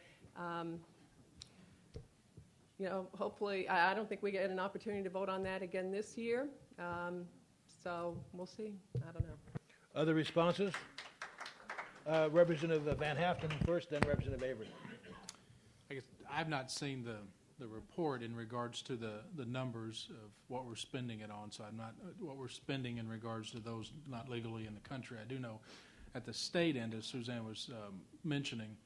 hopefully, I don't think we get an opportunity to vote on that again this year. So we'll see. I don't know. Other responses? Representative Van Haften first, then Representative Avery. I guess I've not seen the report in regards to the numbers of what we're spending it on, so I'm not what we're spending in regards to those not legally in the country. I do know at the state end, as Suzanne was mentioning,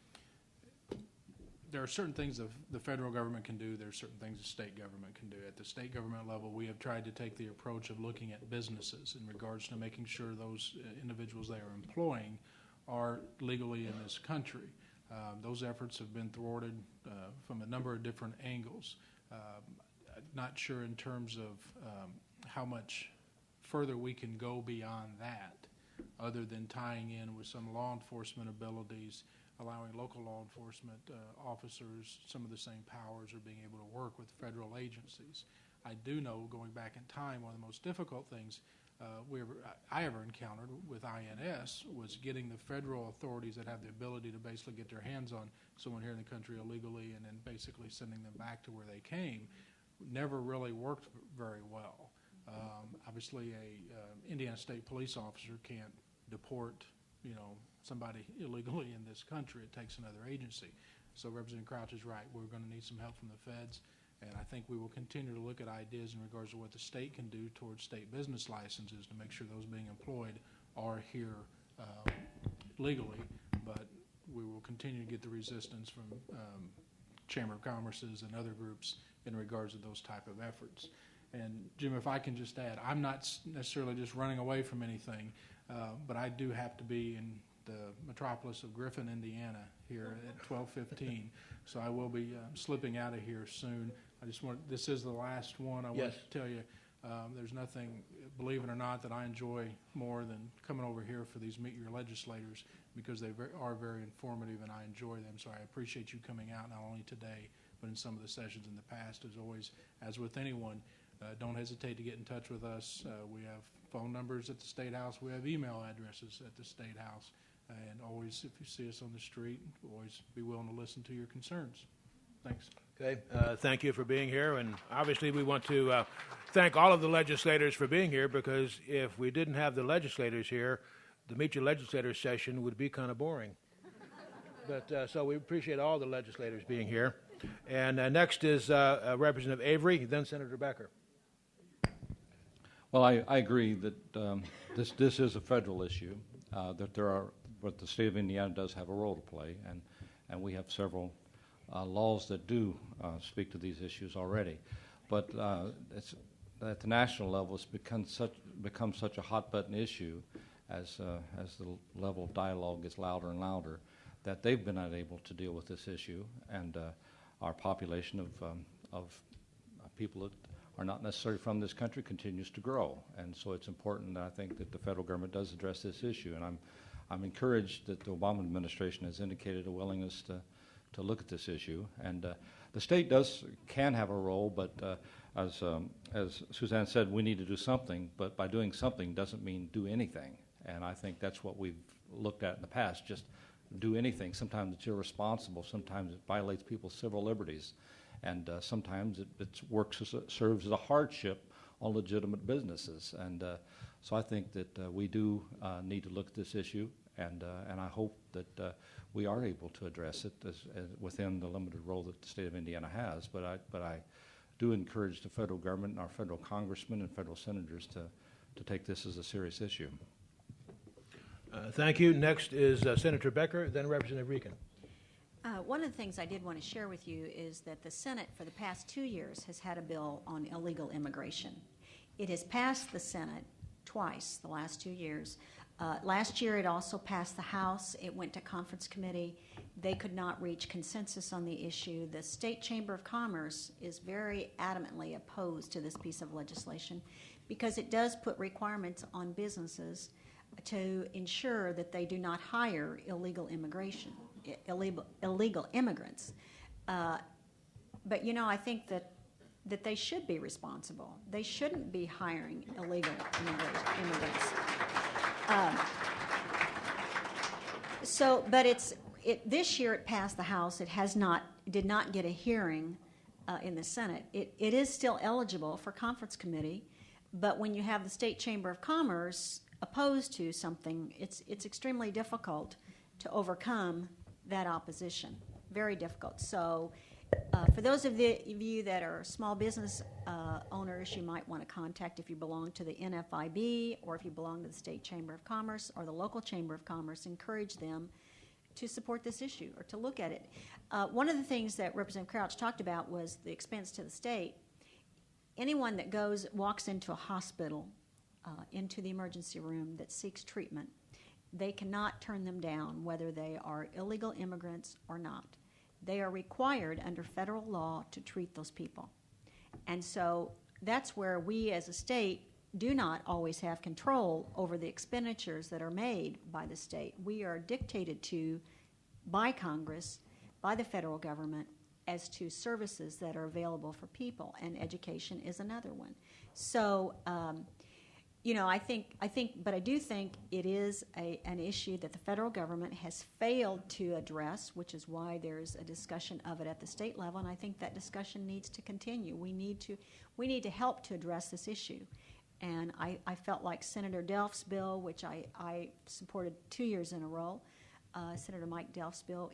there are certain things the federal government can do. There are certain things the state government can do. At the state government level, we have tried to take the approach of looking at businesses in regards to making sure those individuals they are employing are legally in this country. Those efforts have been thwarted from a number of different angles. Not sure in terms of how much further we can go beyond that, other than tying in with some law enforcement abilities, allowing local law enforcement officers some of the same powers, or being able to work with federal agencies. I do know, going back in time, one of the most difficult things I ever encountered with INS was getting the federal authorities that have the ability to basically get their hands on someone here in the country illegally and then basically sending them back to where they came. Never really worked very well. Obviously, a Indiana State police officer can't deport, somebody illegally in this country. It takes another agency. So Representative Crouch is right. We're going to need some help from the feds, and I think we will continue to look at ideas in regards to what the state can do towards state business licenses to make sure those being employed are here legally, but we will continue to get the resistance from Chamber of Commerce's and other groups in regards to those type of efforts. And Jim, if I can just add, I'm not necessarily just running away from anything, but I do have to be in the metropolis of Griffin, Indiana, here at 12:15. So I will be slipping out of here soon. This is the last one. I want to tell you, there's nothing, believe it or not, that I enjoy more than coming over here for these Meet Your Legislators, because they are very informative and I enjoy them. So I appreciate you coming out, not only today, but in some of the sessions in the past. As always, as with anyone, don't hesitate to get in touch with us. We have phone numbers at the State House. We have email addresses at the State House. And always, if you see us on the street, always be willing to listen to your concerns. Thanks. Okay. Thank you for being here. And obviously, we want to thank all of the legislators for being here, because if we didn't have the legislators here, the Meet Your Legislators session would be kind of boring. But so we appreciate all the legislators being here. And next is Representative Avery, then Senator Becker. Well, I agree that this is a federal issue, but the state of Indiana does have a role to play, and we have several laws that do speak to these issues already. But at the national level, it's become such a hot-button issue as the level of dialogue gets louder and louder, that they've been unable to deal with this issue, and our population of people that are not necessarily from this country continues to grow. And so it's important, I think, that the federal government does address this issue. And I'm encouraged that the Obama administration has indicated a willingness to look at this issue. And the state can have a role, but as Suzanne said, we need to do something. But by doing something doesn't mean do anything. And I think that's what we've looked at in the past, just do anything. Sometimes it's irresponsible. Sometimes it violates people's civil liberties. And sometimes it serves as a hardship on legitimate businesses. And so I think that we do need to look at this issue, and I hope that we are able to address it as within the limited role that the state of Indiana has. But I do encourage the federal government and our federal congressmen and federal senators to take this as a serious issue. Thank you. Next is Senator Becker, then Representative Regan. One of the things I did want to share with you is that the Senate for the past 2 years has had a bill on illegal immigration. It has passed the Senate twice the last 2 years. Last year it also passed the House. It went to conference committee. They could not reach consensus on the issue. The State Chamber of Commerce is very adamantly opposed to this piece of legislation because it does put requirements on businesses to ensure that they do not hire illegal immigrants. But, you know, I think that they should be responsible. They shouldn't be hiring illegal immigrants. But this year it passed the House. It did not get a hearing in the Senate. It is still eligible for conference committee, but when you have the State Chamber of Commerce opposed to something, it's extremely difficult to overcome that opposition. Very difficult. So for those of you that are small business owners, you might want to contact if you belong to the NFIB or if you belong to the State Chamber of Commerce or the local Chamber of Commerce, encourage them to support this issue or to look at it. One of the things that Representative Crouch talked about was the expense to the state. Anyone that walks into a hospital, into the emergency room that seeks treatment, they cannot turn them down whether they are illegal immigrants or not. They are required under federal law to treat those people. And so that's where we as a state do not always have control over the expenditures that are made by the state. We are dictated to by Congress, by the federal government, as to services that are available for people, and education is another one. So, you know, I do think it is an issue that the federal government has failed to address, which is why there's a discussion of it at the state level, and I think that discussion needs to continue. We need to help to address this issue. And I felt like Senator Delph's bill, which I supported 2 years in a row, Senator Mike Delph's bill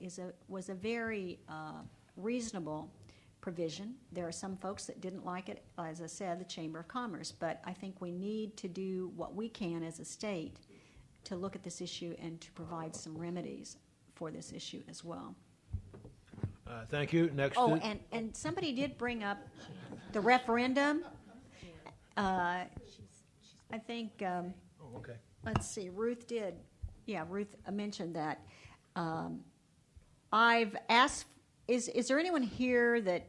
was a very reasonable provision. There are some folks that didn't like it, as I said, the Chamber of Commerce, but I think we need to do what we can as a state to look at this issue and to provide some remedies for this issue as well. Thank you. Next. Oh, and somebody did bring up the referendum. I think, okay. Let's see, Ruth did. Yeah, Ruth mentioned that. I've asked, is there anyone here that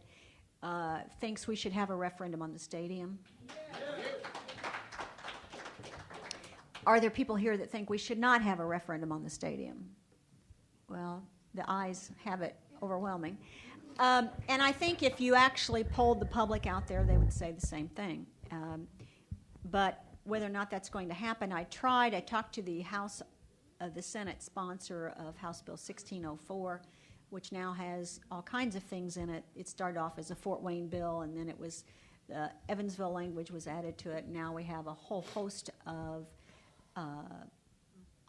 thinks we should have a referendum on the stadium? Are there people here that think we should not have a referendum on the stadium? Well, the ayes have it overwhelming. And I think if you actually polled the public out there, they would say the same thing. But whether or not that's going to happen, I talked to the the Senate sponsor of House Bill 1604, which now has all kinds of things in it. It started off as a Fort Wayne bill, and then it was the Evansville language was added to it. Now we have a whole host of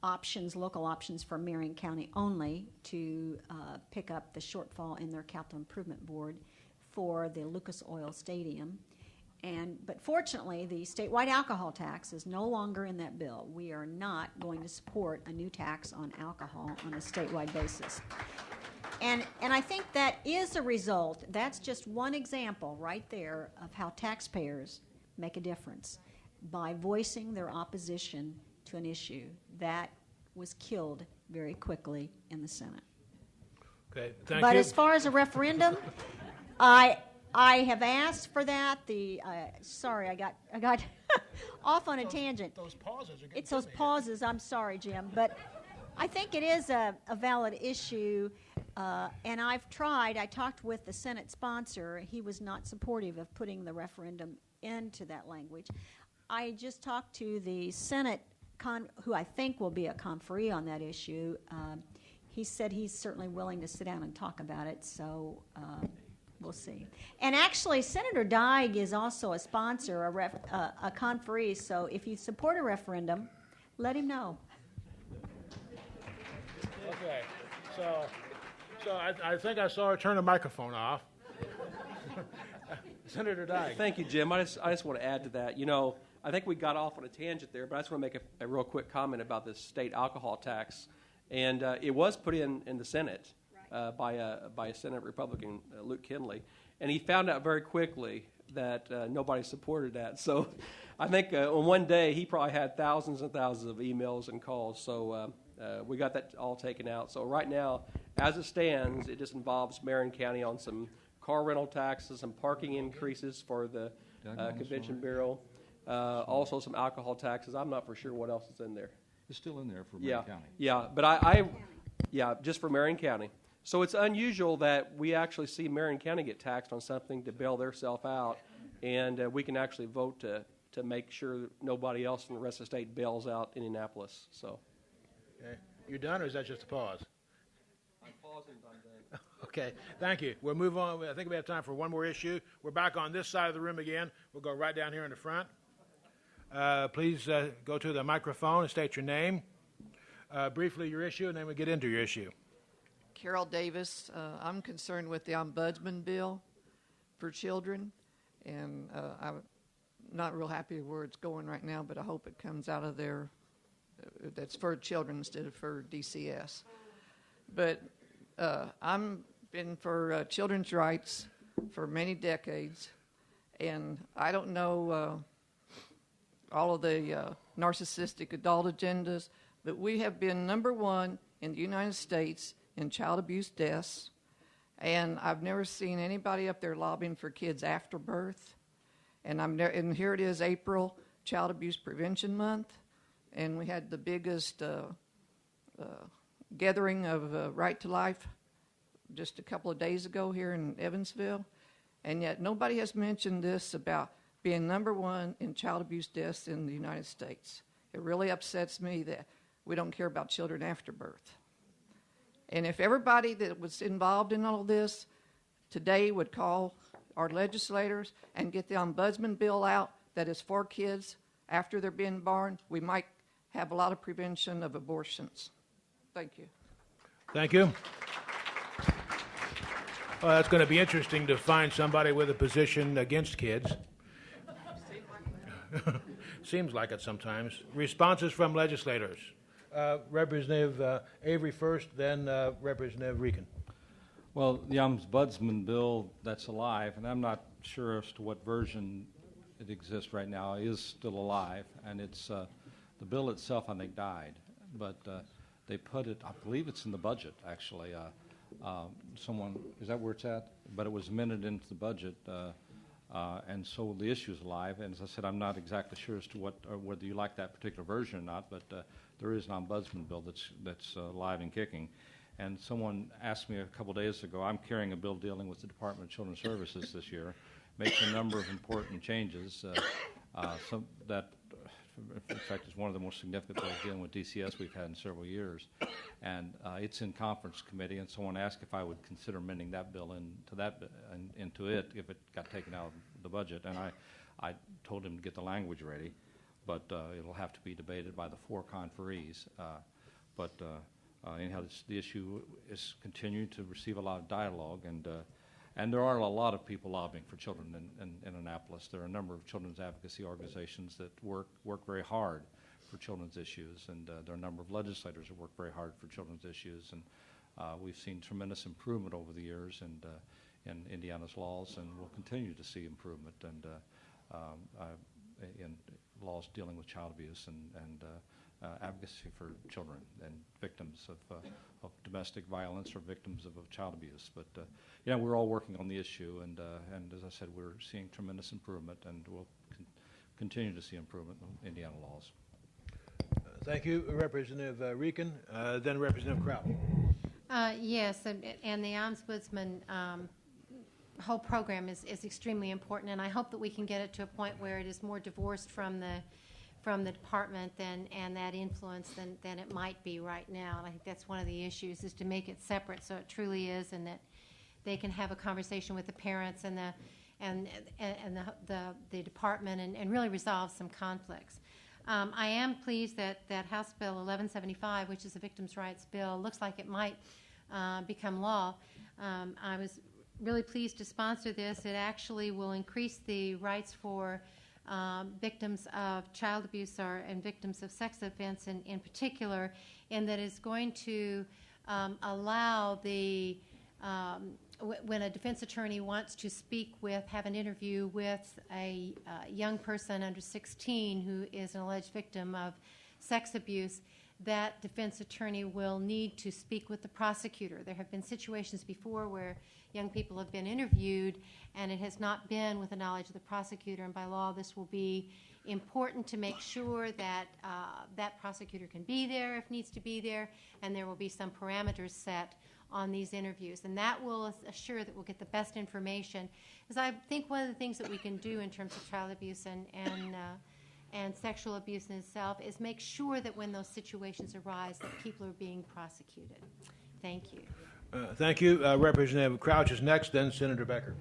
options, local options for Marion County only to pick up the shortfall in their capital improvement board for the Lucas Oil Stadium. But fortunately, the statewide alcohol tax is no longer in that bill. We are not going to support a new tax on alcohol on a statewide basis. And I think that is a result. That's just one example right there of how taxpayers make a difference by voicing their opposition to an issue that was killed very quickly in the Senate. Okay, thank you. But as far as a referendum, I have asked for that. Sorry, I got off on a tangent. Those pauses are getting It's those pauses. I'm sorry, Jim, but I think it is a valid issue, and I've tried. I talked with the Senate sponsor. He was not supportive of putting the referendum into that language. I just talked to the Senate, who I think will be a conferee on that issue. He said he's certainly willing to sit down and talk about it, so we'll see. And actually, Senator Dyke is also a sponsor, a conferee, so if you support a referendum, let him know. Okay, so I think I saw her turn the microphone off. Senator Dyke. Thank you, Jim. I just want to add to that. You know, I think we got off on a tangent there, but I just want to make a real quick comment about this state alcohol tax. And it was put in the Senate by a Senate Republican, Luke Kinley, and he found out very quickly that nobody supported that. So I think on one day he probably had thousands and thousands of emails and calls. So we got that all taken out. So right now, as it stands, it just involves Marion County on some car rental taxes, some parking increases for the Convention Bureau, also some alcohol taxes. I'm not for sure what else is in there. It's still in there for Marion County. Yeah, but just for Marion County. So it's unusual that we actually see Marion County get taxed on something to bail theirself out, and we can actually vote to make sure that nobody else in the rest of the state bails out Indianapolis. So, Okay. You done, or is that just a pause? I'm pausing. I'm done. Okay, thank you. We'll move on. I think we have time for one more issue. We're back on this side of the room again. We'll go right down here in the front. Please go to the microphone and state your name, briefly your issue, and then we get into your issue. Carol Davis. I'm concerned with the ombudsman bill for children, and I'm not real happy where it's going right now, but I hope it comes out of there. That's for children instead of for DCS. But I'm been for children's rights for many decades, and I don't know all of the narcissistic adult agendas, but we have been number one in the United States in child abuse deaths, and I've never seen anybody up there lobbying for kids after birth. And and here it is, April, Child Abuse Prevention Month, and we had the biggest gathering of Right to Life just a couple of days ago here in Evansville, and yet nobody has mentioned this about being number one in child abuse deaths in the United States. It really upsets me that we don't care about children after birth. And if everybody that was involved in all this today would call our legislators and get the ombudsman bill out that is for kids after they're being born, we might have a lot of prevention of abortions. Thank you. Thank you. Well, that's going to be interesting to find somebody with a position against kids. Seems like it sometimes. Responses from legislators. Representative Avery first, then Representative Rican. Well, the ombudsman bill that's alive, and I'm not sure as to what version it exists right now, is still alive, and it's the bill itself, I think, died, but they put it, I believe it's in the budget, actually. Someone, is that where it's at? But it was amended into the budget, and so the issue is alive. And as I said, I'm not exactly sure as to what, or whether you like that particular version or not, but there is an ombudsman bill that's live and kicking. And someone asked me a couple days ago, I'm carrying a bill dealing with the Department of Children's Services this year, makes a number of important changes. Some that, in fact, is one of the most significant bills dealing with DCS we've had in several years. And it's in conference committee, and someone asked if I would consider amending that bill into it if it got taken out of the budget. And I told him to get the language ready, but it'll have to be debated by the four conferees. Anyhow, the issue is continuing to receive a lot of dialogue, and there are a lot of people lobbying for children in Annapolis. There are a number of children's advocacy organizations that work very hard for children's issues, and there are a number of legislators that work very hard for children's issues. And we've seen tremendous improvement over the years in Indiana's laws, and we'll continue to see improvement in laws dealing with child abuse and advocacy for children and victims of domestic violence or victims of child abuse. But we're all working on the issue, and as I said, we're seeing tremendous improvement, and we'll continue to see improvement in Indiana laws. Thank you, Representative Rican. Then Representative Kraut. Yes, and the ombudsman whole program is extremely important, and I hope that we can get it to a point where it is more divorced from the department and that influence than it might be right now. And I think that's one of the issues, is to make it separate so it truly is, and that they can have a conversation with the parents and the department and really resolve some conflicts. I am pleased that House Bill 1175, which is a victims' rights bill, looks like it might become law. I was really pleased to sponsor this. It actually will increase the rights for victims of child abuse and victims of sex offense in particular, and that is going to allow the when a defense attorney wants to have an interview with a young person under 16 who is an alleged victim of sex abuse, that defense attorney will need to speak with the prosecutor. There have been situations before where young people have been interviewed and it has not been with the knowledge of the prosecutor, and by law this will be important to make sure that that prosecutor can be there if needs to be there, and there will be some parameters set on these interviews, and that will assure that we'll get the best information. Because I think one of the things that we can do in terms of child abuse and sexual abuse in itself is make sure that when those situations arise that people are being prosecuted. Thank you. Thank you. Representative Crouch is next, then Senator Becker.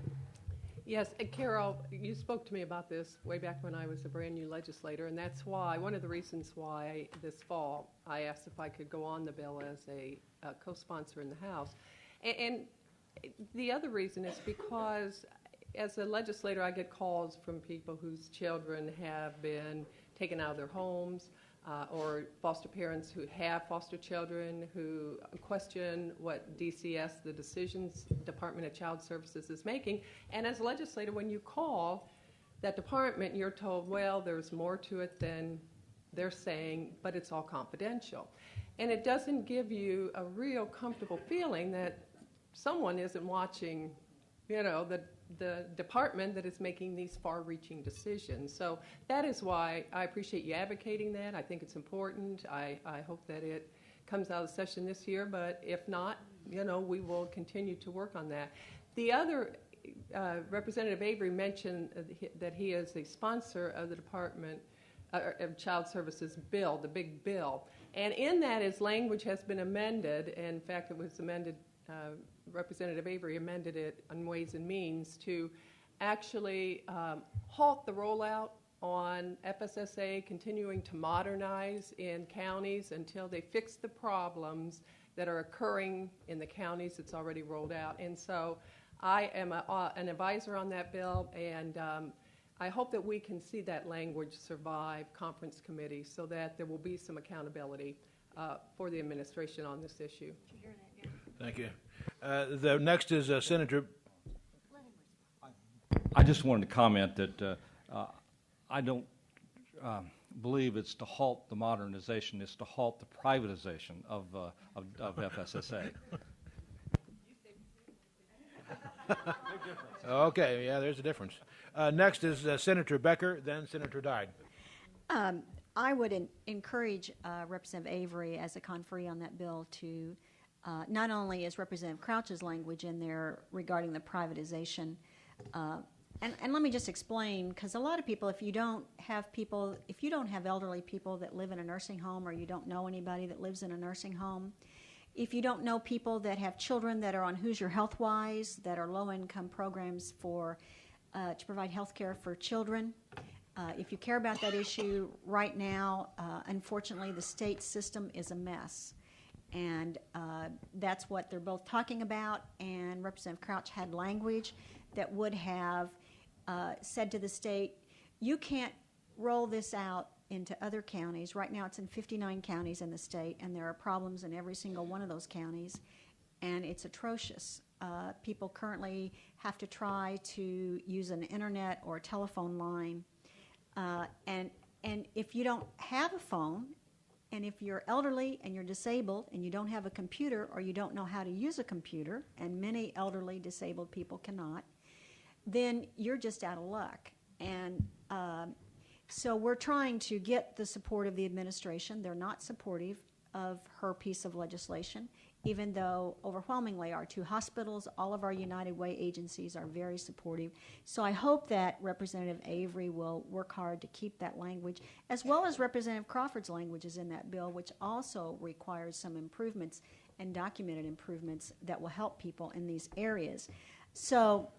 Yes, Carol, you spoke to me about this way back when I was a brand new legislator, and that's why, one of the reasons why this fall I asked if I could go on the bill as a co-sponsor in the House. And the other reason is because as a legislator I get calls from people whose children have been taken out of their homes, or foster parents who have foster children who question what DCS, the Decisions Department of Child Services, is making. And as a legislator, when you call that department, you're told, well, there's more to it than they're saying, but it's all confidential. And it doesn't give you a real comfortable feeling that someone isn't watching, the department that is making these far-reaching decisions. So that is why I appreciate you advocating that. I think it's important. I hope that it comes out of session this year, but if not, we will continue to work on that. The other, Representative Avery mentioned that he is a sponsor of the Department of Child Services bill, the big bill. And in that, his language has been amended. And in fact, it was amended, Representative Avery amended it on Ways and Means to actually halt the rollout on FSSA, continuing to modernize in counties until they fix the problems that are occurring in the counties that's already rolled out. And so I am an advisor on that bill, and I hope that we can see that language survive conference committee so that there will be some accountability for the administration on this issue. Thank you. The next is Senator. I just wanted to comment that I don't believe it's to halt the modernization, it's to halt the privatization of FSSA. Okay, yeah, there's a difference. Next is Senator Becker, then Senator Dyed. I would encourage Representative Avery as a conferee on that bill to not only is Representative Crouch's language in there regarding the privatization, and let me just explain, because a lot of people, if you don't have elderly people that live in a nursing home, or you don't know anybody that lives in a nursing home, if you don't know people that have children that are on Hoosier Healthwise, that are low-income programs to provide health care for children, if you care about that issue right now, unfortunately, the state system is a mess. And that's what they're both talking about, and Representative Crouch had language that would have said to the state, you can't roll this out into other counties. Right now it's in 59 counties in the state, and there are problems in every single one of those counties, and it's atrocious. People currently have to try to use an internet or a telephone line, and if you don't have a phone, and if you're elderly and you're disabled and you don't have a computer, or you don't know how to use a computer, and many elderly disabled people cannot, then you're just out of luck. And so we're trying to get the support of the administration. They're not supportive of her piece of legislation, even though overwhelmingly our two hospitals, all of our United Way agencies are very supportive. So I hope that Representative Avery will work hard to keep that language, as well as Representative Crawford's language is in that bill, which also requires some improvements and documented improvements that will help people in these areas. So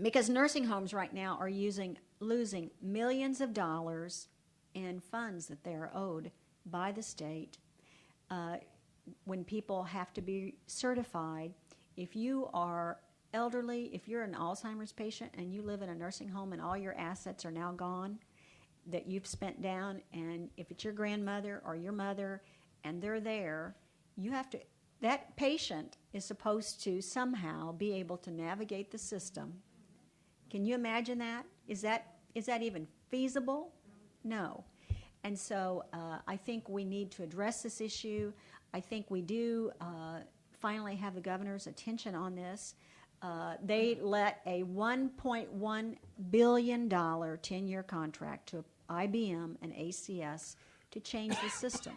because nursing homes right now are losing millions of dollars in funds that they are owed by the state, when people have to be certified, if you are elderly, if you're an Alzheimer's patient and you live in a nursing home and all your assets are now gone that you've spent down, and if it's your grandmother or your mother and they're there, you have to, that patient is supposed to somehow be able to navigate the system. Can you imagine that? Is that even feasible? No. And so I think we need to address this issue. I think we do finally have the governor's attention on this. They let a $1.1 billion 10-year contract to IBM and ACS to change the system.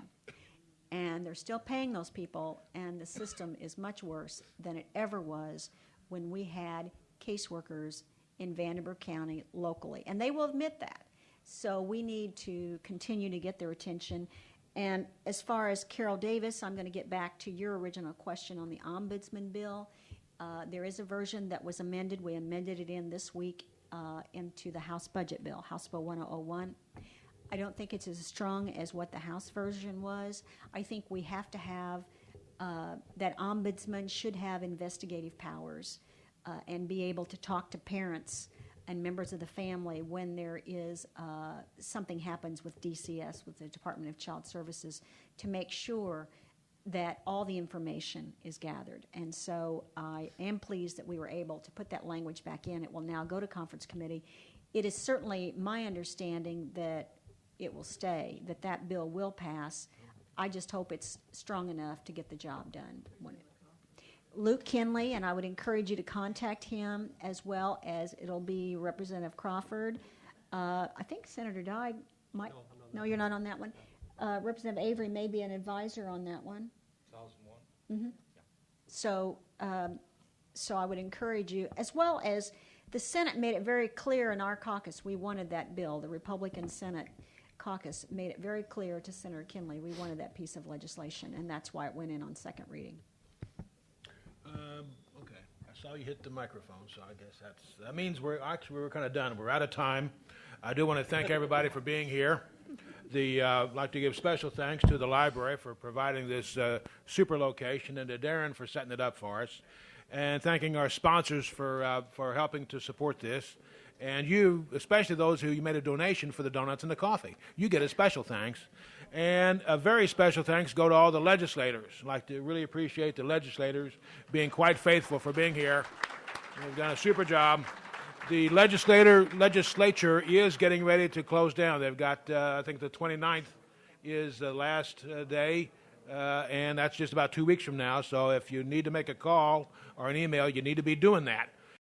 And they're still paying those people, and the system is much worse than it ever was when we had caseworkers in Vanderbilt County locally. And they will admit that. So we need to continue to get their attention. And as far as Carol Davis, I'm going to get back to your original question on the ombudsman bill. There is a version that was amended. We amended it in this week into the House budget bill, House Bill 1001. I don't think it's as strong as what the House version was. I think we have to have, that ombudsman should have investigative powers and be able to talk to parents and members of the family when there is something happens with DCS, with the Department of Child Services, to make sure that all the information is gathered. And so I am pleased that we were able to put that language back in. It will now go to conference committee. It is certainly my understanding that it will stay, that that bill will pass. I just hope it's strong enough to get the job done. Luke Kinley, and I would encourage you to contact him, as well as it'll be Representative Crawford. I think Senator Dye might. No, you're not on that one. Representative Avery may be an advisor on that one. 2001. Mm-hmm. Yeah. So I would encourage you, as well as the Senate made it very clear in our caucus we wanted that bill. The Republican Senate caucus made it very clear to Senator Kinley we wanted that piece of legislation, and that's why it went in on second reading. Okay, I saw you hit the microphone, so I guess that means we're kind of done. We're out of time. I do want to thank everybody for being here. I'd like to give special thanks to the library for providing this super location, and to Darren for setting it up for us, and thanking our sponsors for helping to support this. And you, especially those who you made a donation for the donuts and the coffee, you get a special thanks. And a very special thanks go to all the legislators. I'd like to really appreciate the legislators being quite faithful for being here. They've done a super job. The legislature is getting ready to close down. They've got, I think the 29th is the last day, and that's just about 2 weeks from now. So if you need to make a call or an email, you need to be doing that.